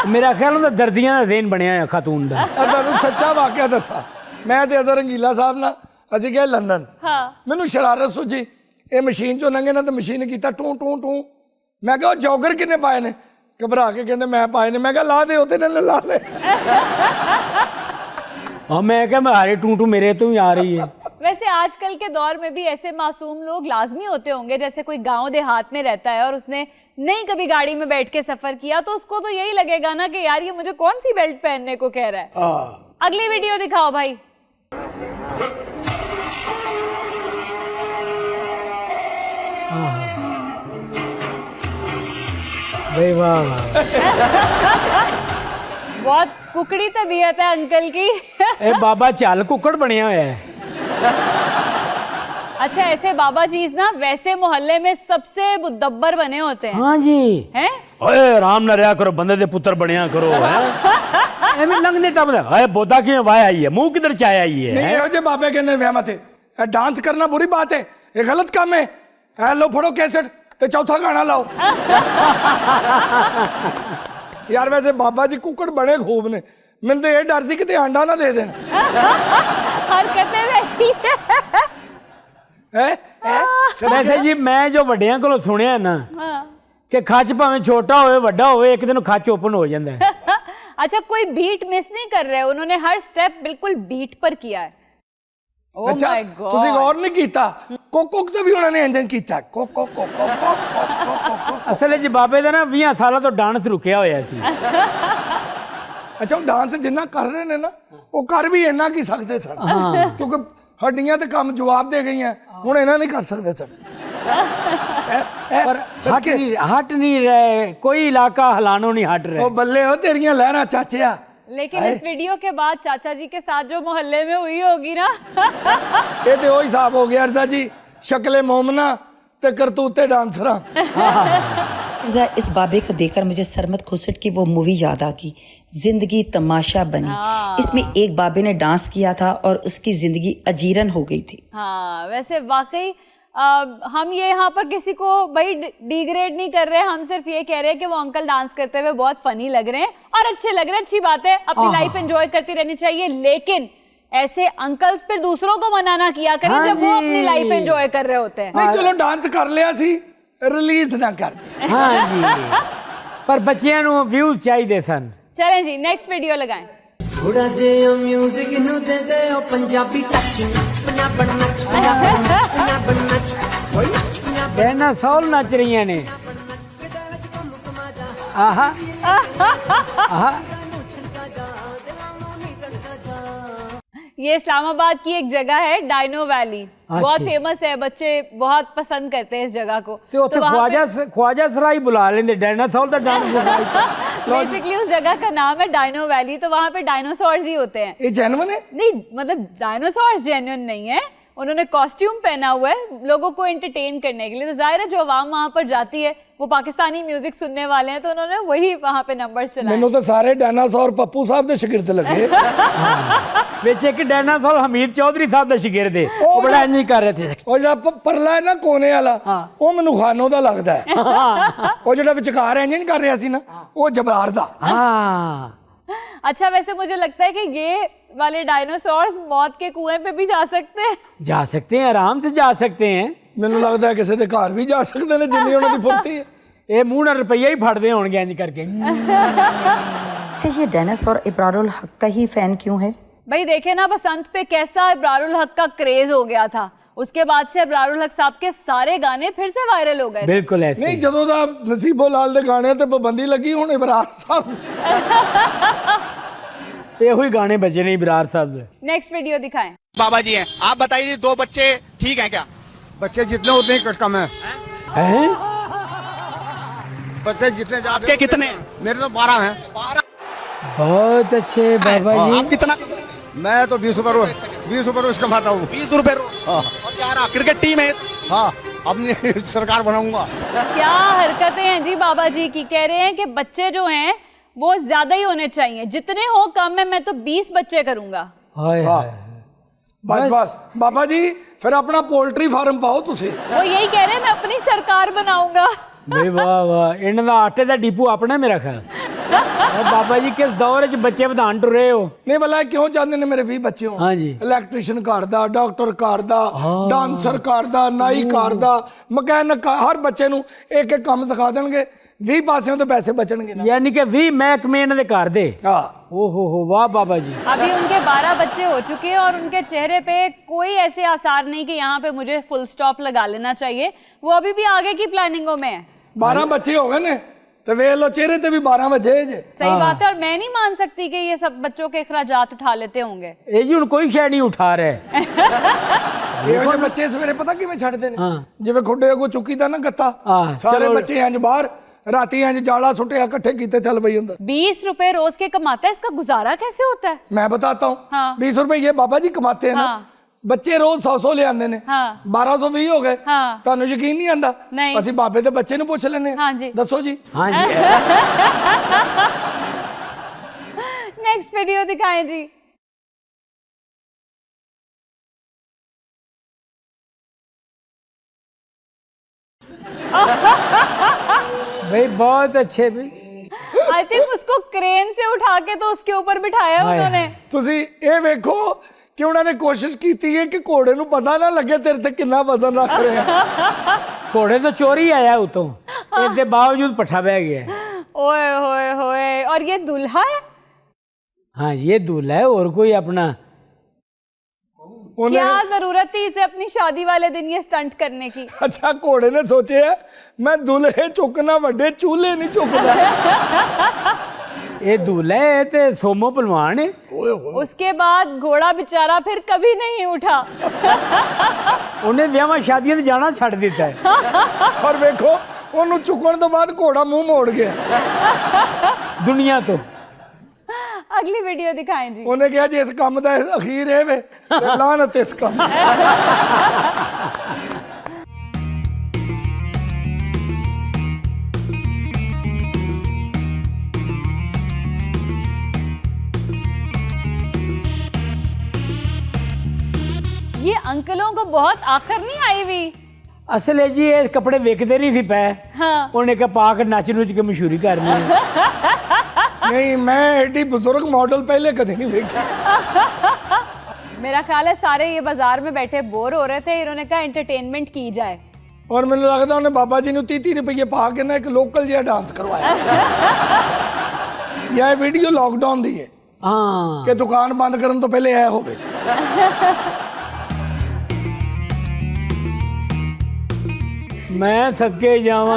मेरा ख्याल है दर्दियां दा देन बनया है खातून दा। ਤੁਹਾਨੂੰ ਸੱਚਾ ਵਾਕਿਆ ਦੱਸਾਂ, ਮੈਂ ਤੇ ਅਜ਼ਰ ਰੰਗੀਲਾ ਸਾਹਿਬ ਨਾਲ ਅਸੀਂ ਗਏ ਲੰਡਨ। ਹਾਂ ਮੈਨੂੰ ਸ਼ਰਾਰਤ ਸੁਝੀ, ਇਹ ਮਸ਼ੀਨ ਚੋਂ ਲੰਘੇ ਨਾ ਤੇ ਮਸ਼ੀਨ ਕੀਤਾ ਟੂ ਟੂ ਟੂ। ਮੈਂ ਕਿਹਾ ਉਹ ਜੋਗਰ ਕਿੰਨੇ ਪਾਏ ਨੇ? ਘਬਰਾ ਕੇ ਕਹਿੰਦੇ ਮੈਂ ਪਾਏ ਨੇ। ਮੈਂ ਕਿਹਾ ਲਾ ਦੇ ਉਹਦੇ ਨਾਲ ਲਾ ਦੇ। और मैं क्या मैं हारे टू मेरे तो ही आ रही है। वैसे आजकल के दौर में भी ऐसे मासूम लोग लाजमी होते होंगे। जैसे कोई गांव देहात में रहता है और उसने नहीं कभी गाड़ी में बैठ के सफर किया तो उसको तो यही लगेगा ना कि यार ये मुझे कौन सी बेल्ट पहनने को कह रहा है। अगली वीडियो दिखाओ भाई। भाई वाह वाह। बहुत कुकड़ी तबीयत है अंकल की। ए बाबा चाल कुकड़ बनया हुआ है। अच्छा ऐसे बाबा जी ना वैसे मोहल्ले में सबसे मुदब्बर बने होते हैं। हाँ जी। हैं? ओए आराम ना रहा करो, बंदे दे पुत्र बनया करो। एवें लंघदे टपदे हाय बोदा किवें वाह आई है, मुंह किधर चाय आई है। नहीं ਇਹੋ ਜਿਹੇ ਬਾਬੇ ਕਹਿੰਦੇ ਵਹਿਮਤ ਹੈ। ਇਹ ਡਾਂਸ ਕਰਨਾ ਬੁਰੀ ਬਾਤ ਹੈ, ਇਹ ਗਲਤ ਕੰਮ ਹੈ। ਇਹ ਲੋ ਫੜੋ ਕੈਸਟ ਤੇ ਚੌਥਾ ਗਾਣਾ ਲਾਓ। ਯਾਰ ਵੈਸੇ ਬਾਬਾ ਜੀ ਕੁੱਕੜ ਬੜੇ ਖੂਬ ਨੇ। ਮੈਨੂੰ ਤੇ ਇਹ ਡਰ ਸੀ ਕਿਤੇ ਆਂਡਾ ਨਾ ਦੇ ਦੇਣ। हरकतें वैसी ਹੈ वैसे जी मैं जो ਵੱਡਿਆਂ ਕੋਲੋਂ ਸੁਣਿਆ ਨਾ ਕਿ ਖੱਚ ਭਾਵੇਂ ਛੋਟਾ ਹੋਵੇ ਵੱਡਾ ਹੋਵੇ ਇੱਕ ਦਿਨ ਖੱਚ ਓਪਨ ਹੋ ਜਾਂਦਾ ਹੈ। अच्छा कोई बीट मिस नहीं कर रहे, उन्होंने हर स्टेप बिल्कुल बीट पर किया है। Oh ਅੱਛਾ my God। ਤੁਸੀਂ ਗੌਰ ਨਹੀਂ ਕੀਤਾ? ਕੋਕ ਤੇ ਵੀ ਉਹਨਾਂ ਨੇ ਇੰਜਨ ਕੀਤਾ। Coke Coke Coke Coke. ਅਸਲ ਵਿੱਚ ਬਾਬੇ ਦਾ ਨਾ 20 ਸਾਲਾਂ ਤੋਂ ਡਾਂਸ ਰੁਕਿਆ ਹੋਇਆ ਸੀ। ਅੱਛਾ ਉਹ ਡਾਂਸ ਜਿੰਨਾ ਕਰ ਰਹੇ ਨੇ ਨਾ ਉਹ ਕਰ ਵੀ ਇੰਨਾ ਕੀ ਸਕਦੇ ਸਨ, ਕਿਉਂਕਿ ਹੱਡੀਆਂ ਤੇ ਕੰਮ ਜਵਾਬ ਦੇ ਗਈਆਂ। ਹੁਣ ਇਹਨਾਂ ਨਹੀਂ ਕਰ ਸਕਦੇ ਸਨ। पर हट नहीं रहे, कोई इलाका हलानो नहीं हट रहे। ਉਹ ਬੱਲੇ ਹੋ ਤੇਰੀਆਂ ਲਹਿਰਾਂ ਚਾਚਿਆ। लेकिन इस वीडियो के बाद चाचा जी के साथ जो मोहल्ले में हुई होगी ना ਇਹ ਤੇ ਉਹ ਹਿਸਾਬ ਹੋ ਗਿਆ ਅਰਜ਼ਾ ਜੀ, ਸ਼ਕਲੇ ਮੋਮਨਾ ਤੇ ਕਰਤੂਤੇ ਡਾਂਸਰਾਂ। मिर्जा इस बाबे को देखकर मुझे सरमद खुसट की वो मूवी याद आ गई, जिंदगी तमाशा बनी। इसमें एक बाबे ने डांस किया था और उसकी जिंदगी अजीरन हो गई थी। हाँ वैसे वाकई हम ये यहाँ पर किसी को भाई डिग्रेड नहीं कर रहे, हम सिर्फ ये कह रहे हैं कि वो अंकल डांस करते हुए बहुत फनी लग रहे हैं और अच्छे लग रहे हैं। अच्छी बात है, अपनी लाइफ एंजॉय करती रहनी चाहिए। लेकिन ऐसे अंकल्स फिर दूसरों को मनाना किया करें जब वो अपनी लाइफ एंजॉय कर रहे होते हैं। ਨਹੀਂ ਚਲੋ ਡਾਂਸ ਕਰ ਲਿਆ ਸੀ, ਰਿਲੀਜ਼ ਨਾ ਕਰ। हाँ जी। पर बच्चियां नु व्यूज चाहिए सन। चलें जी नेक्स्ट वीडियो लगाएं। थोड़ा जिहा म्यूजिक नु दे दे ओ पंजाबी टच, पंजाबन नच, पंजाबन नच, ओए नच पंजाबन। डैना सॉल नच रही ने। आहा आहा। ये इस्लामाबाद की एक जगह है डायनो वैली, बहुत फेमस है। बच्चे बहुत पसंद करते हैं इस जगह को। तो ख्वाजा सराय बुला लेंगे डायनासोर का डांस। बेसिकली उस जगह का नाम है डायनो वैली। तो वहाँ पे डायनासोर्स ही होते हैं। ਇਹ ਜੈਨੂਇਨ ਹੈ? नहीं मतलब डायनासोर्स जेन्युइन नहीं है, उन्होंने कॉस्ट्यूम पहना हुआ है लोगों को एंटरटेन करने के लिए। तो जाहिर है जो आवाम वहाँ पर जाती है वो पाकिस्तानी म्यूजिक सुनने वाले हैं, तो उन्होंने वही वहाँ पे नंबर्स चलाए। ਮੈਨੂੰ ਤਾਂ ਸਾਰੇ ਡਾਇਨਾਸੌਰ ਪੱਪੂ ਸਾਹਿਬ ਦੇ ਸ਼ਾਗਿਰਦ ਲੱਗੇ। ਵਿੱਚ ਇੱਕ ਡਾਇਨਾਸੋਰ ਹਮੀਦ ਚੌਧਰੀ ਸਾਹਿਬ ਦਾ ਸ਼ਾਗਿਰਦ ਹੈ, ਉਹ ਬੜਾ ਇੰਜ ਕਰ ਰਹੇ ਥੇ। ਉਹ ਜਿਹੜਾ ਪਰਲਾ ਹੈ ਨਾ ਕੋਨੇ ਵਾਲਾ, ਉਹ ਮੈਨੂੰ ਖਾਨੋ ਦਾ ਲੱਗਦਾ ਹੈ। ਉਹ ਜਿਹੜਾ ਵਿਚਕਾਰ ਇੰਜ ਕਰ ਰਿਹਾ ਸੀ ਨਾ, ਉਹ ਜਬਾਰ ਦਾ। हाँ अच्छा वैसे मुझे लगता है कि ये वाले डायनासोर्स मौत के कुएं पे भी जा सकते हैं। जा सकते हैं, आराम से जा सकते हैं। ਮੈਨੂੰ ਲੱਗਦਾ ਹੈ ਕਿਸੇ ਦੇ ਘਰ ਵੀ ਜਾ ਸਕਦੇ ਨੇ ਜਿੰਨੀ ਉਹਨਾਂ ਦੀ ਫੁਰਤੀ ਹੈ। ਇਹ ਮੂੰਹ ਨਾਲ ਰੁਪਈਆ ਹੀ ਫੜਦੇ ਹੋਣਗੇ ਇੰਜ ਕਰਕੇ। अच्छा ये डेनिस और इब्रारुल हक का ही फैन क्यों है? भाई देखे ना बसंत पे कैसा इब्रारुल हक का क्रेज हो गया था, उसके बाद से इब्रारुल हक साहब के सारे गाने फिर से वायरल हो गए। बिल्कुल ऐसे नहीं ਜਦੋਂ ਦਾ ਨਸੀਬੋ ਲਾਲ ਦੇ ਗਾਣੇ ਤੇ ਪਾਬੰਦੀ ਲੱਗੀ ਹੁਣ ਇਬਰਾਰ ਸਾਹਿਬ ਇਹੋ ਹੀ ਗਾਣੇ ਬਚੇ ਨੇ ਇਬਰਾਰ ਸਾਹਿਬ ਦੇ। नेक्स्ट वीडियो दिखाएं। बाबा जी हैं, आप बताइए 2 बच्चे ठीक हैं क्या? बच्चे जितने उतने ही कम है। हैं? बच्चे जितने आपके कितने? मेरे तो 12 हैं। 12। बहुत अच्छे बाबा जी। आप कितना? मैं तो 20 रुपये रोज कमाता हूँ। 20 रुपए रोज। हाँ। और क्या रहा, क्रिकेट टीम है? हाँ, अपनी सरकार बनाऊंगा। क्या हरकतें हैं जी बाबा जी की। कह रहे हैं कि बच्चे जो हैं वो ज्यादा ही होने चाहिए, जितने हो कम है, मैं तो 20 बच्चे करूंगा। हाय हाय। ਬਸ ਬਸ ਬਾਬਾ ਜੀ ਫਿਰ ਆਪਣਾ ਪੋਲਟਰੀ ਫਾਰਮ ਪਾਓ ਤੁਸੀਂ। वो यही कह रहे हैं मैं अपनी सरकार बनाऊंगा। ਬਈ ਵਾਹ ਵਾਹ, ਇਹਨਾਂ ਦਾ ਆਟੇ ਦਾ ਡਿਪੂ ਆਪਣਾ ਮੇਰਾ ਖਿਆਲ। ਬਾਬਾ ਜੀ ਕਿਸ ਦੌਰ 'ਚ ਬੱਚੇ ਵਧਾਣ ਟੁਰੇ ਹੋ? ਨਹੀਂ ਭਲਾ ਕਿਉਂ ਚਾਹੁੰਦੇ ਨੇ ਮੇਰੇ 20 ਬੱਚੇ ਹੋਣ? ਹਾਂਜੀ। ਇਲੈਕਟ੍ਰੀਸ਼ੀਅਨ ਘਰ ਦਾ, ਡਾਕਟਰ ਘਰ ਦਾ, ਡਾਂਸਰ ਘਰ ਦਾ, ਨਾਈ ਘਰ ਦਾ, ਮਕੈਨਿਕ, ਹਰ ਬੱਚੇ ਨੂੰ ਇੱਕ ਇੱਕ ਕੰਮ ਸਿਖਾ ਦੇਣਗੇ, 20 ਪਾਸਿਓਂ ਤੇ ਪੈਸੇ ਬਚਣਗੇ ਨਾ। ਯਾਨੀ ਕਿ 20 ਮਹਿਕਮੇ ਇਹਨਾਂ ਦੇ ਘਰ ਦੇ। ਹਾਂ। ओ हो वाह बाबा जी। अभी उनके 12 बच्चे हो चुके हैं और उनके चेहरे पे कोई ऐसे आसार नहीं कि यहाँ पे मुझे फुल स्टॉप लगा लेना चाहिए। वो अभी भी आगे की प्लानिंगों में है। 12 ਬੱਚੇ ਹੋ ਗਏ ਨੇ ਤੇ ਵੇਖ ਲਓ ਚਿਹਰੇ ਤੇ ਵੀ 12 ਵਜੇ ਜੇ। सही बात है। और मैं नहीं मान सकती कि ये सब बच्चों के अखराजात उठा लेते होंगे। ਇਹ ਜੀ ਹੁਣ ਕੋਈ ਸ਼ੈ ਨਹੀਂ ਉਠਾ ਰਿਹਾ। ਇਹੋ ਜਿਹੇ ਬੱਚੇ ਸਵੇਰੇ ਪਤਾ ਕਿਵੇਂ ਛੱਡਦੇ ਨੇ? ਜਿਵੇਂ ਖੁੱਡੇ ਕੋ ਚੁੱਕੀ ਦਾ ਨਾ ਗੱਤਾ, ਹਾਂ, ਸਾਰੇ ਚਲੋ। ਬੱਚੇ ਇੰਜ ਬਾਹਰ राती इंज जाला सुटिया इकट्ठे कीते चल भाई अंदर। 20 रुपए रोज के कमाता है, इसका गुजारा कैसे होता है? मैं बताता हूँ। हाँ। 20 रुपए ये बाबा जी कमाते हैं ना। हाँ। बच्चे रोज 100 ले आते हैं। हाँ। 1220 हो गए। हाँ। ਤੁਹਾਨੂੰ ਯਕੀਨ ਨਹੀਂ ਆਂਦਾ? ਨਹੀਂ। ਅਸੀਂ ਬਾਬੇ ਦੇ ਬੱਚੇ ਨੂੰ ਪੁੱਛ ਲੈਨੇ। हाँ जी। ਦੱਸੋ ਜੀ। हाँ जी। नेक्स्ट वीडियो दिखाएं जी। भाई बहुत अच्छे भाई। आई थिंक उसको क्रेन से उठा के तो उसके ऊपर बिठाया हाय उन्होंने। ਤੁਸੀਂ ਇਹ ਵੇਖੋ ਕਿ ਉਹਨਾਂ ਨੇ ਕੋਸ਼ਿਸ਼ ਕੀਤੀ ਹੈ ਕਿ ਘੋੜੇ ਨੂੰ ਪਤਾ ਨਾ ਲੱਗੇ ਤੇਰੇ ਤੇ ਕਿੰਨਾ ਵਜ਼ਨ ਰੱਖ ਰਹੇ ਆ। घोड़े तो चोरी आया उतों, इसके बावजूद पट्ठा बह गया। ओए होए होए। और ये दूल्हा है? हाँ ये दूल्हा है और कोई अपना। ਉਹਨੇ क्या जरूरत थी इसे अपनी शादी वाले दिन ये स्टंट करने की? ਅੱਛਾ ਘੋੜੇ ਨੇ ਸੋਚਿਆ ਮੈਂ ਦੁਲਹੇ ਚੁੱਕਣਾ ਵੱਡੇ ਚੂਲੇ ਨਹੀਂ ਚੁੱਕਦਾ। ये दूल्हा है ते सोमो पहलवान है। उसके बाद घोड़ा बेचारा फिर कभी नहीं उठा। उन्हें ब्याह शादियों ते जाना छड़ दिता है। ਪਰ ਵੇਖੋ ਉਹਨੂੰ ਚੁੱਕਣ ਤੋਂ ਬਾਅਦ ਘੋੜਾ ਮੂੰਹ ਮੋੜ ਗਿਆ। दुनिया तो। अगली वीडियो दिखाएं जी। ਉਹਨੇ ਕਿਹਾ ਜੇ ਇਸ ਕੰਮ ਦਾ ਅਖੀਰ ਇਹ ਵੇ ਤੇ ਲਾਨਤ ਇਸ ਕੰਮ। ये अंकलों को बहुत आखिर नहीं आई हुई। असल है जी ये कपड़े वेखते नहीं थी पै। हाँ। उन्हें कहा पा के नच नुच के मशहूरी करनी है। नहीं मैं एडी बुजुर्ग मॉडल पहले कभी नहीं देखा। मेरा ख्याल है सारे ये बाजार में बैठे बोर हो रहे थे, इन्होंने कहा एंटरटेनमेंट की जाए। और मैंने लगता उन्हें बाबा जी ने 30 रुपये पा के ना एक लोकल जिहा डांस करवाया। यह वीडियो लॉकडाउन दी है। हाँ। कि दुकान बंद करने तो पहले यह हो मैं सदके जावा।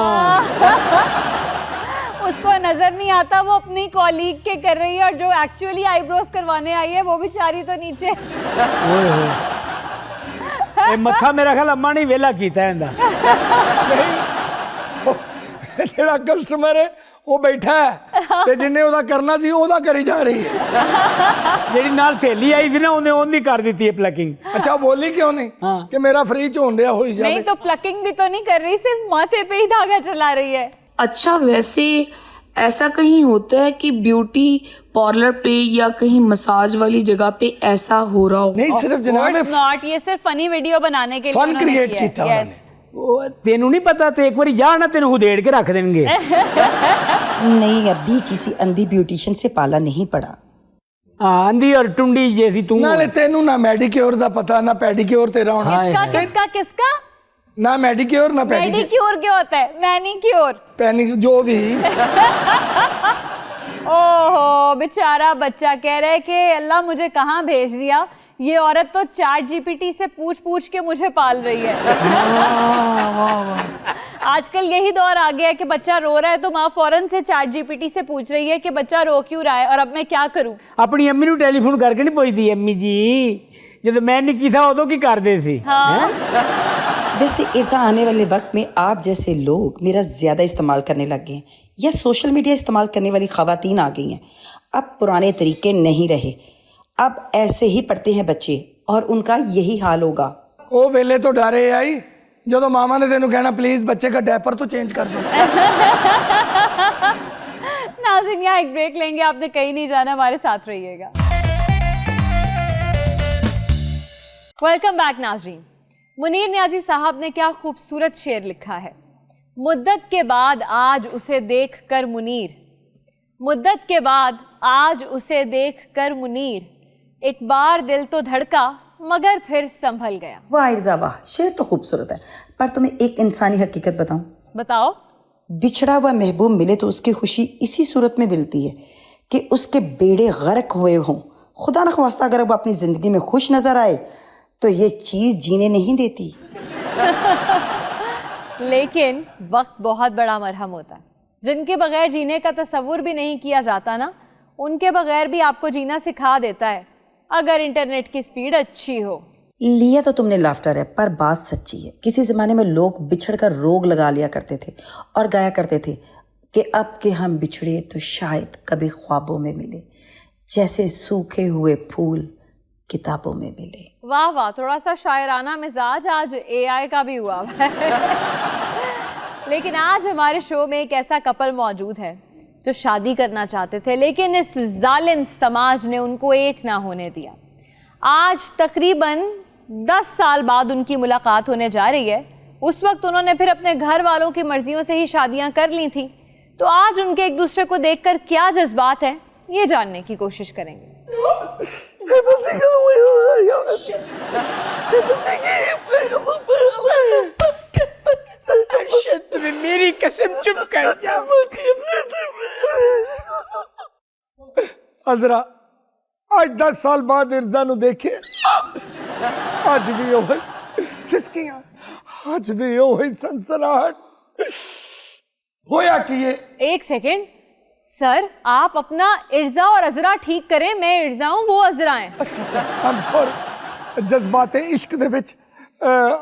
उसको नजर नहीं आता वो अपनी कॉलीग के कर रही है, और जो एक्चुअली आईब्रोज करवाने आई है वो बेचारी तो नीचे। ओए होए। ये मत्था मेरा ख्याल अम्मा ने वेला कीता है इंदा। ਜਿਹੜਾ ਕਸਟਮਰ ਹੈ ਉਹ ਬੈਠਾ ਹੈ ਤੇ ਜਿੰਨੇ ਉਹਦਾ ਕਰਨਾ ਸੀ ਉਹਦਾ ਕਰੀ ਜਾ ਰਹੀ ਹੈ। ਜਿਹੜੀ ਨਾਲ ਸਹੇਲੀ ਆਈ ਸੀ ਨਾ ਉਹਨੇ ਉਹਦੀ ਕਰ ਦਿੱਤੀ ਹੈ ਪਲਕਿੰਗ। अच्छा बोली क्यों नहीं? हाँ। कि मेरा फ्री झोन दिया हो जाए। नहीं तो प्लकिंग भी तो नहीं कर रही, सिर्फ माथे पे ही धागा चला रही है। अच्छा, वैसे ऐसा कहीं होता है कि ब्यूटी पार्लर पे या कहीं मसाज वाली जगह पे ऐसा हो रहा हो? नहीं सिर्फ जनाब नॉट, ये सिर्फ फनी वीडियो बनाने के लिए फन उन्होंने क्रिएट किया है। किया उन्होंने। ਉਹ ਤੈਨੂੰ ਨਹੀਂ ਪਤਾ ਤੇ ਇੱਕ ਵਾਰੀ ਜਾ ਨਾ ਤੈਨੂੰ ਹੁਦੇੜ ਕੇ ਰੱਖ ਦੇਣਗੇ। नहीं अभी किसी अंधी ब्यूटिशियन से पाला नहीं पड़ा। आंधी और टुंडी जैसी तू। नाले तेनू ना मेडिक्योर दा पता ना पेडिक्योर तेरा होना। हाय किसका हाय। किसका किसका? ना मेडिक्योर ना पेडिक्योर। मेडिक्योर क्या होता है? मैनिक्योर। पैनी जो भी। ओहो, बेचारा बच्चा कह रहा है कि अल्लाह मुझे कहाँ भेज दिया, ये औरत तो चैट जीपीटी से पूछ पूछ के मुझे पाल रही है। आजकल यही दौर आ गया है कि बच्चा रो रहा है तो माँ फौरन से चैट जीपीटी से पूछ रही है कि बच्चा रो क्यों रहा है और अब मैं क्या करूं। अपनी अम्मी ਨੂੰ ਟੈਲੀਫੋਨ ਕਰਕੇ ਨਹੀਂ ਪੁੱਛਦੀ अम्मी जी ਜਦੋਂ मैं निकी था उदों की करते थे। हाँ। वैसे इर्जा आने वाले वक्त में आप जैसे लोग मेरा ज़्यादा इस्तेमाल करने लग गए हैं या सोशल मीडिया इस्तेमाल करने वाली ख़वातीन आ गई हैं। अब पुराने तरीके नहीं रहे, अब ऐसे ही पढ़ते हैं बच्चे और उनका यही हाल होगा। ਉਹ ਵੇਲੇ ਤੋਂ ਡਰੇ ਆਈ ਜਦੋਂ ਮਾਮਾ ਨੇ ਤੈਨੂੰ ਕਹਿਣਾ प्लीज बच्चे का डायपर तो चेंज कर दो। नाज़रीन, यहाँ एक ब्रेक लेंगे, आपने कहीं नहीं जाना, हमारे साथ रहिएगा। वेलकम बैक नाज़रीन। मुनीर नियाज़ी साहब ने क्या खूबसूरत शेर लिखा है। मुद्दत के बाद आज उसे देख कर मुनीर, मुद्दत के बाद आज उसे देख कर मुनीर, एक बार दिल तो धड़का मगर फिर संभल गया। वाह इर्जा वाह, शेर तो खूबसूरत है, पर तुम्हें एक इंसानी हकीकत बताऊं। बताओ। बिछड़ा हुआ महबूब मिले तो उसकी खुशी इसी सूरत में मिलती है कि उसके बेड़े गर्क हुए हों। खुदा न ख्वास्ता अगर वो अपनी ज़िंदगी में खुश नज़र आए तो ये चीज़ जीने नहीं देती। लेकिन वक्त बहुत बड़ा मरहम होता है। जिनके बगैर जीने का तसव्वुर भी नहीं किया जाता ना, उनके बगैर भी आपको जीना सिखा देता है, अगर इंटरनेट की स्पीड अच्छी हो। लिया तो तुमने लाफ्टर है, पर बात सच्ची है। किसी ज़माने में लोग बिछड़ कर रोग लगा लिया करते थे और गाया करते थे कि अब के हम बिछड़े तो शायद कभी ख्वाबों में मिले, जैसे सूखे हुए फूल किताबों में मिले। वाह वाह, थोड़ा सा शायराना मिजाज आज एआई का भी हुआ है। लेकिन आज हमारे शो में एक ऐसा कपल मौजूद है जो शादी करना चाहते थे, लेकिन इस जालिम समाज ने उनको एक ना होने दिया। आज तकरीबन 10 साल बाद उनकी मुलाकात होने जा रही है। उस वक्त उन्होंने फिर अपने घर वालों की मर्जियों से ही शादियां कर ली थी। तो आज उनके एक दूसरे को देखकर क्या जज्बात हैं, ये जानने की कोशिश करेंगे। मेरी कसम, चुप कर जा। अजरा आज 10 साल बाद इर्जा नु देखे, आज भी ओही सिसकियां, आज भी ओही सनसनाहट। होया कि ये एक सेकेंड सर, आप अपना इर्जा और अजरा ठीक करें। मैं इर्जा हूं, वो अजरा हैं। अच्छा, I'm sorry, जज्बाते इश्क दे विच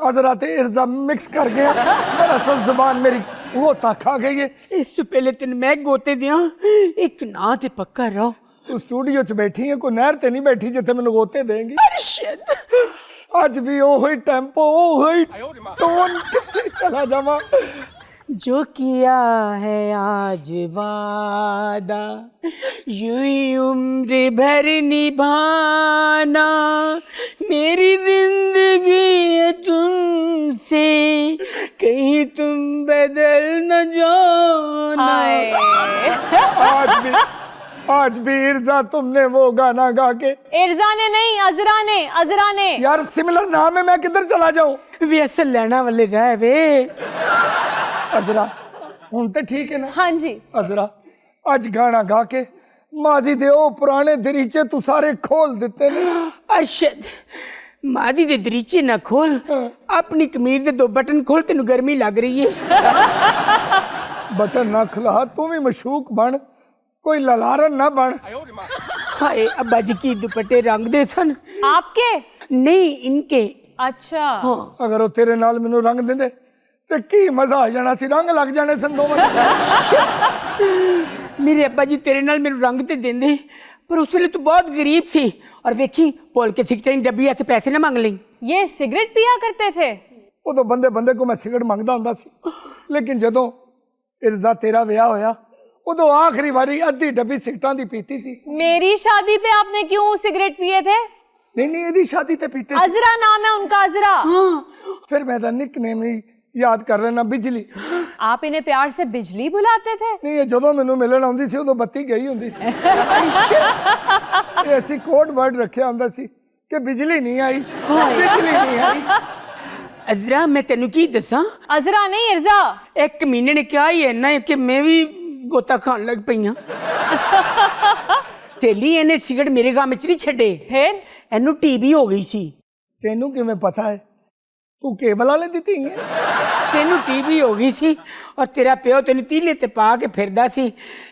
अजरा ते इर्जा मिक्स कर गया। दरअसल जुबान मेरी वो तक आ गई है। इस तो पहले तेन मैं गोते दिया, एक ना ते पक्का रहो। तू स्टूडियो च बैठी है, कोई नहर ते नहीं बैठी जिथे मैनू गोते देंगी। आज भी ओही टेम्पो, ओही टोन, किथे चला जावा। जो किया है आज वादा, यूं ही उम्र भर निभाना, मेरी जिंदगी है तुमसे, कहीं तुम बदल न जाना। आज भी इर्जा तुमने वो गाना गा के। इर्जा ने नहीं, अजरा ने, अजरा ने। यार सिमिलर नाम है, मैं किधर चला जाऊं। वे असल लेना वाले रह वे। अजरा हुन ते ठीक है ना? हाँ जी। अजरा आज गाना गा के माजी दे ओ पुराने दरीचे तू सारे खोल दिते ने। अरशद, मादी दे दरीचे ना खोल, अपनी कमीज दे 2 बटन खोल, तेनू गर्मी लग रही है। बटन ना खुला, तू भी मशूक बन, कोई ललारन ना बन। हाय, अब्बा जी की दुपट्टे रंग दे सन। आपके नहीं, इनके। अच्छा। हाँ। अगर वो तेरे नाल मैनू रंग देंदे ते की मजा आ जाना सी, रंग लग जाने सन दोवां। मेरे अब्बा जी तेरे नाल मेनू रंग ते देंदे, पर उस वेले तू बहुत गरीब सी, और वेखी बोल के सिगरेट दी डब्बी हथ पैसे ना मांग ली। ये सिगरेट पिया करते थे? उदों बंदे बंदे को मैं सिगरेट मंगदा हुंदा सी, लेकिन जदों इर्जा तेरा विआह होया उदों आखिरी बारी अद्धी डब्बी सिगरेटां दी पीती सी। मेरी शादी पे आपने क्यों सिगरेट पिए थे? नहीं, एदी शादी ते पीते सी। अजरा नाम है उनका, अजरा। फिर मैं निकनेम ही याद कर लेना, बिजली। आप इन्हें प्यार से बिजली बुलाते थे? नहीं, ये जदों मैनू मिलन आउंदी सी उदों बत्ती गई हुंदी सी। ऐसी कोड वर्ड रखिया हुंदा सी कि बिजली नहीं आई, बिजली नहीं आई। अजरा मैं तेन की दसा अजरा नहीं इर्जा। एक महीने ने क्या ही इन्ना कि मैं भी गोता खान लग पई हाँ तेली इन्हें सिगरेट मेरे काम च नहीं छड़े फिर एनू टीबी हो गई सी तेनू किवें पता है तू केबल वाले दी है तेनू टीबी हो गई सी और तेरा प्यो तेन तीले ते पा के फिरदा सी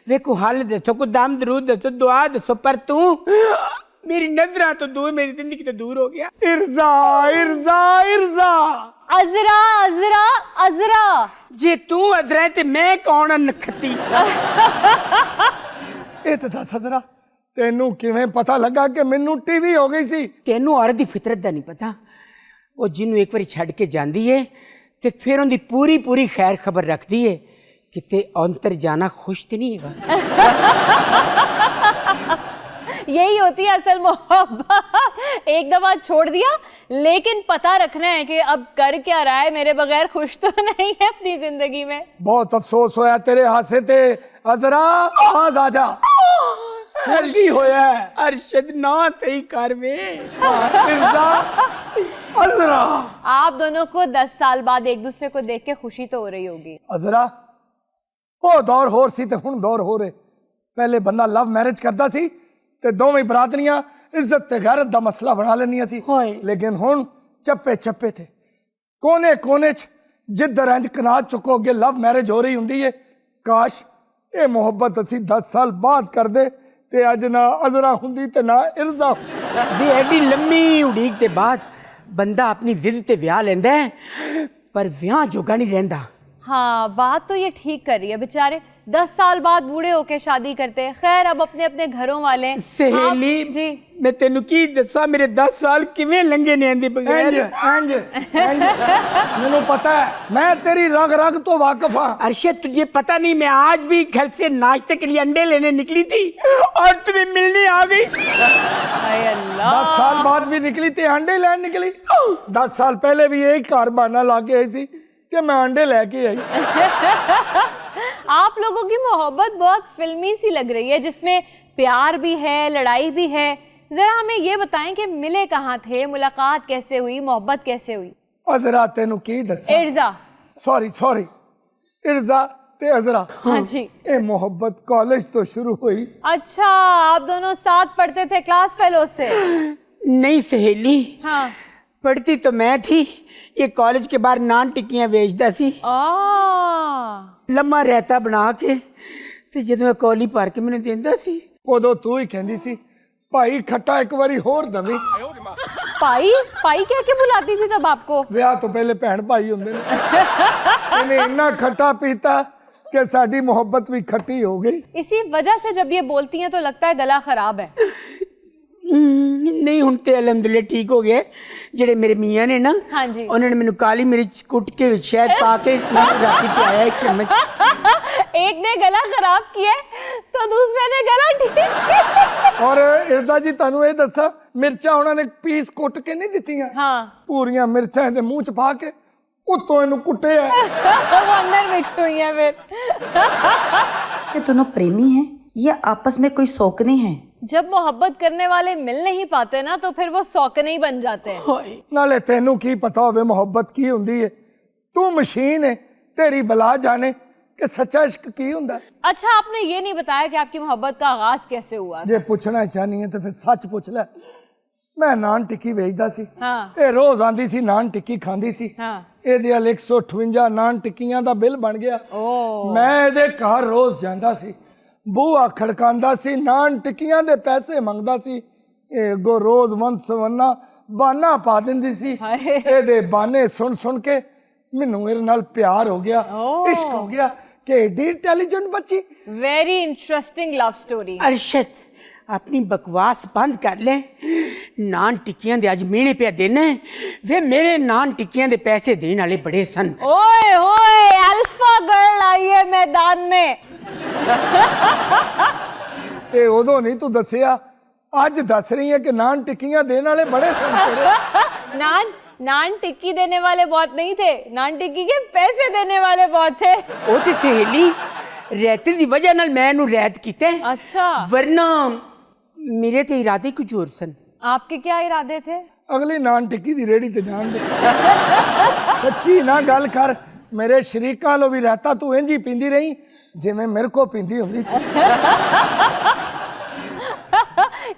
वे को हल दसो को दम दरूद दसो दुआ दसो पर तू मेरी नजरा तो दूर मेरी जिंदगी तो दूर हो गया। इर्जा इर्जा इर्जा अजरा अजरा अजरा जे तू अजरा है ते मैं कौन नखती ਇਹ ਤਾਂ ਦੱਸ ਹਜ਼ਰਾ ਤੈਨੂੰ ਕਿਵੇਂ ਪਤਾ ਲੱਗਾ ਕਿ ਮੈਨੂੰ ਟੀਵੀ ਹੋ ਗਈ ਸੀ? तेनू औरत दी फितरत दा नहीं पता वो जिन्नू एक बारी छड़ के जांदी है ते फिर उनकी पूरी पूरी खैर खबर रखती है किते अंतर जाना खुश तो नहीं है यही होती है असल मोहब्बत। एक दफा छोड़ दिया लेकिन पता रखना है कि अब कर क्या रहा है, मेरे बगैर खुश तो नहीं है अपनी जिंदगी में। बहुत अफसोस होया तेरे हादसे ते अजरा आज आजा की होया है अरशद ना सही कर वे इर्जा अजरा आप दोनों को 10 साल बाद एक दूसरे को देख के खुशी तो हो रही होगी। अजरा वो दौर होर सी ते हुण दौर हो रहे। पहले बंदा लव मैरिज करता सी ते दोवें बरादरियां इज्जत ते गैरत दा मसला बना लेंदियां सी, लेकिन हुण चप्पे चप्पे ते कोने कोने च जिधर इंज कनात चुको अगे लव मैरिज हो रही हुंदी है। काश ये मोहब्बत असी 10 साल बाद कर दे ते अज ना अजरा हुंदी ते ना इर्जा। वे एडी लम्मी उड़ीक के बाद बंदा अपनी जिद ते ब्याह लेंदा है पर ब्याह जोगा नहीं रहंदा। हाँ बात तो ये ठीक कर रही है, बेचारे 10 साल बाद बूढ़े होके शादी करते हैं। खैर अब अपने अपने घरों वाले। सहेली जी मैं तेनू की दसा मेरे 10 साल किवें लंघे ने आंदे बगैर। इंज इंज मैनू पता है मैं तेरी रग रग तो वाकिफ हाँ। अरशद तुझे पता नहीं मैं आज भी घर से नाश्ते के लिए अंडे लेने निकली थी और तुम्हें मिलने आ गई। हाय अल्लाह 10 साल बाद भी निकली ते अंडे लैन निकली। 10 साल पहले भी यही घर बहाना ला के आई सी कि मैं अंडे लेके आई। आप लोगों की मोहब्बत बहुत फिल्मी सी लग रही है, जिसमें प्यार भी है लड़ाई भी है। जरा हमें ये बताएं कि मिले कहाँ थे, मुलाकात कैसे हुई, मोहब्बत कैसे हुई? अजरा तेनू की दसा इर्जा सॉरी सॉरी इर्जा ते अजरा हाँ जी ये मोहब्बत कॉलेज तो शुरू हुई। अच्छा आप दोनों साथ पढ़ते थे क्लास फेलो से? नहीं सहेली हाँ पढ़ती तो मैं थी, ये कॉलेज के बाहर नान टिक्कियां बेचता सी लम्मा रहता बना के ते जदों मैं कौली भर के मैंने देंदा सी उदों तू ही कहंदी सी भाई खट्टा एक बारी होर दवी। पाई पाई कह के बुलाती थी तब आपको? विआह तो पहले भैन भाई हुंदे ने। इन्हें इन्ना खट्टा पीता कि साडी मोहब्बत भी खट्टी हो गई। इसी वजह से जब ये बोलती हैं तो लगता है गला खराब है। नहीं हुण ते अलहमदुलिल्लाह ठीक हो गए। जेड़े मेरे मियाँ ने ना हाँ जी उन्होंने मैंने काली मिर्च कुट के शहद पा के राती पिलाया एक चम्मच। एक ने गला खराब किया तो दूसरे ने गला ठीक किया। और इर्जा जी तुहानू ये दसा मिर्चा उन्होंने पीस कुट के नहीं दित्तियां। हाँ पूरियां मिर्चा इहदे मुंह च पा के उत्तों इहनू कुट्टिया। वो अंदर मिक्स हुई है फिर। ये दोनों प्रेमी हैं या आपस में कोई शौकने हैं? जब मोहब्बत करने वाले मिल नहीं पाते ना तो फिर वो सौकने ही बन जाते हैं। नाले तेनू की पता होवे मोहब्बत की हुंदी है? तू मशीन है, तेरी बला जाने कि सच्चा इश्क की हुंदा है। अच्छा आपने ये नहीं बताया कि आपकी मोहब्बत का आगाज कैसे हुआ? जे पूछना चाहनी है तो फिर सच पूछ ले। मैं नान टिक्की वेचदा सी। हाँ ये रोज आंदी सी नान टिक्की खांदी सी। हाँ ਇਹਦੇ ਵਾਲ 158 ਨਾਨ ਟਿੱਕੀਆਂ ਦਾ ਬਿੱਲ ਬਣ ਗਿਆ। ਮੈਂ ਇਹਦੇ ਘਰ ਰੋਜ਼ ਜਾਂਦਾ ਸੀ, ਬੂਹਾ ਖੜਕਾਉਂਦਾ ਸੀ, ਨਾਨ ਟਿੱਕੀਆਂ ਦੇ ਪੈਸੇ ਮੰਗਦਾ ਸੀ। ਇਹ ਅੱਗੋਂ ਰੋਜ਼ ਵੰਸਵੰਨਾ ਬਾਨਾ ਪਾ ਦਿੰਦੀ ਸੀ। ਇਹਦੇ ਬਾਨੇ ਸੁਣ ਸੁਣ ਕੇ ਮੈਨੂੰ ਇਹਦੇ ਨਾਲ ਪਿਆਰ ਹੋ ਗਿਆ, ਇਸ਼ਕ ਹੋ ਗਿਆ ਕਿ ਏਡੀ ਇੰਟੈਲੀਜੈਂਟ ਬੱਚੀ। Very interesting love story. Arshad अपनी बकवास बंद कर ले। नान टिक्कियां दे अज मेहने पे देना वे मेरे नान टिक्कियां दे पैसे देने वाले बड़े सन। ओए ओए अल्फा गर्ल आई है मैदान में। ਇਹ ਉਦੋਂ ਨਹੀਂ ਤੂੰ ਦੱਸਿਆ, ਅੱਜ ਦੱਸ ਰਹੀ ਹੈ ਕਿ ਨਾਨ ਟਿੱਕੀਆਂ ਦੇਣ ਵਾਲੇ ਬੜੇ सन तेरे। नान नान टिक्की देने वाले बहुत नहीं थे, नान टिक्की के पैसे देने वाले बहुत थे। ओ ते सहेली रहते दी वजह नाल मैं इहनू रैत कीते। अच्छा वरना मेरे ते इरादे कुछ और सन। आपके क्या इरादे थे? अगली नान टिक्की दी रेड़ी ते जान दे। ਸੱਚੀ ਨਾ ਗੱਲ ਕਰ ਮੇਰੇ ਸ਼ਰੀਕਾਂ ਲੋ ਵੀ ਰਹਤਾ ਤੂੰ ਇੰਜ ਹੀ ਪੀਂਦੀ ਰਹੀ ਜਿਵੇਂ ਮੇਰੇ ਕੋ ਪੀਂਦੀ ਹੁੰਦੀ ਸੀ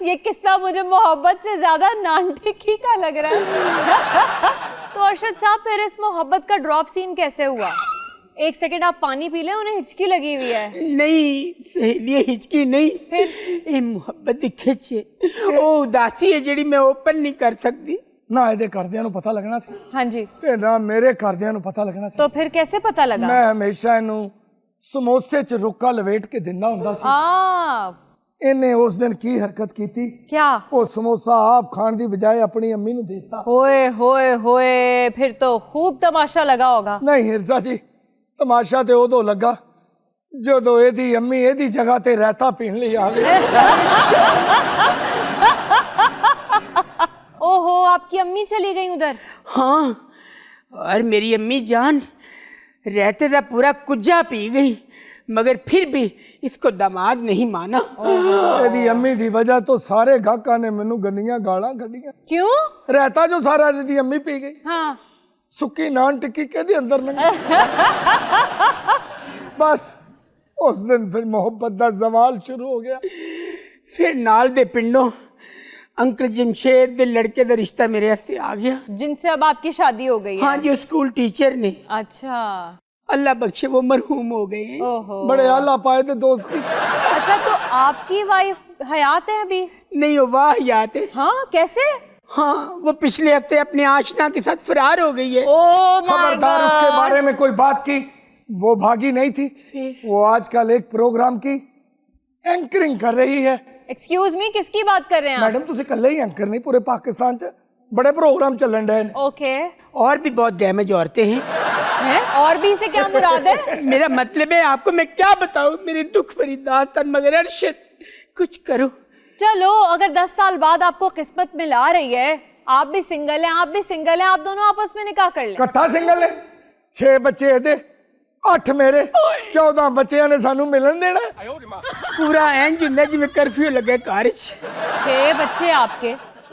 ये किस्सा मुझे मोहब्बत से ज्यादा नान टिक्की का लग रहा है। तो अरशद साहब फिर इस मोहब्बत का ड्रॉप सीन कैसे हुआ? एक सेकंड आप पानी पी लें, उन्हें हिचकी लगी हुई है। नहीं सहेली हिचकी नहीं, फिर ये मोहब्बत दी खिच है, वो उदासी है ਜਿਹੜੀ ਮੈਂ ਓਪਨ ਨਹੀਂ ਕਰ ਸਕਦੀ। ਨਾ ਇਹਦੇ ਘਰਦਿਆਂ ਨੂੰ ਪਤਾ ਲੱਗਣਾ ਸੀ हाँ जी, ਤੇ ਨਾ ਮੇਰੇ ਘਰਦਿਆਂ ਨੂੰ ਪਤਾ ਲੱਗਣਾ ਸੀ। तो फिर कैसे पता लगा? ਮੈਂ ਹਮੇਸ਼ਾ ਇਹਨੂੰ ਸਮੋਸੇ 'ਚ ਰੁੱਕਾ ਲਵੇਟ ਕੇ ਦਿੰਦਾ ਹੁੰਦਾ ਸੀ। ਇਹਨੇ ਉਸ ਦਿਨ ਕੀ ਹਰਕਤ ਕੀਤੀ? क्या? ਉਹ ਸਮੋਸਾ ਆਪ ਖਾਣ ਦੀ ਬਜਾਏ ਆਪਣੀ ਅੰਮੀ ਨੂੰ ਦੇ ਦਿੱਤਾ। होए होए होए, फिर तो खूब तमाशा लगा होगा। ਨਹੀਂ ਹਿਰਜ਼ਾ ਜੀ, ਤਮਾਸ਼ਾ ਤੇ ਉਦੋਂ ਲੱਗਾ ਜਦੋਂ ਇਹਦੀ ਅੰਮੀ ਇਹਦੀ ਜਗ੍ਹਾ ਤੇ ਰਹਿਤਾ ਪੀਣ ਲਈ ਆ ਗਈ। ओहो, आपकी अम्मी चली गई उधर? हाँ, और मेरी अम्मी जान रहते था पूरा कुज्जा पी गई, मगर फिर भी इसको दामाद नहीं माना। ਇਹਦੀ ਅੰਮੀ ਦੀ ਵਜ੍ਹਾ ਤੋਂ ਸਾਰੇ ਗਾਹਕਾਂ ਨੇ ਮੈਨੂੰ ਗੰਦੀਆਂ ਗਾਲਾਂ ਕੱਢੀਆਂ। क्यों? ਰਹਿਤਾ ਜੋ ਸਾਰਾ ਇਹਦੀ ਅੰਮੀ ਪੀ ਗਈ। हाँ, ਸੁੱਕੀ ਨਾਨ ਟਿੱਕੀ ਕਹਿੰਦੇ ਅੰਦਰ ਲੰਘੀ। ਬਸ ਉਸ ਦਿਨ ਫਿਰ ਮੁਹੱਬਤ ਦਾ ਜ਼ਵਾਲ ਸ਼ੁਰੂ ਹੋ ਗਿਆ। फिर नाल दे पिंडों अंकल जमशेद दे लड़के दा रिश्ता मेरे हस्ते आ गया। जिनसे अब आपकी शादी हो गई है? हाँ जी, स्कूल टीचर ने, अच्छा। अल्लाह बख्शे वो मरहूम हो गए हैं। ओहो। बड़े आला पाए थे दोस्त की। अच्छा, तो आपकी वाइफ हयात है अभी? नहीं वो वाह याद है। हाँ, कैसे? हाँ, वो पिछले हफ्ते अपने आशना के साथ फरार हो गई है। ओह माय खबरदार उसके गॉड। बारे में कोई बात की, वो भागी नहीं थी। वो आजकल एक प्रोग्राम की एंकरिंग कर रही है। एक्सक्यूज मी, किसकी बात कर रहे हैं आप? मैडम तुसी कल्ले ही एंकर नहीं, पूरे पाकिस्तान च बड़े प्रोग्राम चलन रहे हैं। ओके। और भी बहुत डैमेज औरतें हैं। हैं? और भी से क्या मुराद है? मेरा मतलब है आपको मैं क्या बताऊं मेरी दुख भरी दास्तान, मगर अरशद कुछ करो। चलो, अगर 10 साल बाद आपको किस्मत मिला रही है, आप भी सिंगल हैं, आप भी सिंगल हैं, आप दोनों आपस में निकाह कर लें। इकट्ठा सिंगल ने 6 बच्चे ਇਹਦੇ 8 ਮੇਰੇ 14 ਬੱਚਿਆਂ ਨੇ ਸਾਨੂੰ ਮਿਲਣ ਦੇਣਾ। पूरा इंज हुंदा जिवें कर्फ्यू लगे घर च। 6 बच्चे आपके,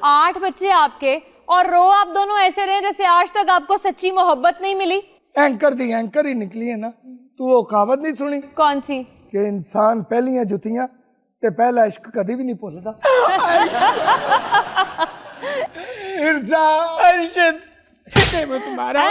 8 बच्चे आपके, और रो आप दोनों ऐसे रहे जैसे आज तक आपको सच्ची मोहब्बत नहीं मिली। एंकर दी एंकर ही निकली है ना। तू वो कहावत नहीं सुनी कौन सी? कि इंसान पहलियां जुतियां ते पहला इश्क कभी भी नहीं भुलदा। इरजा अरशद वो तुम्हारा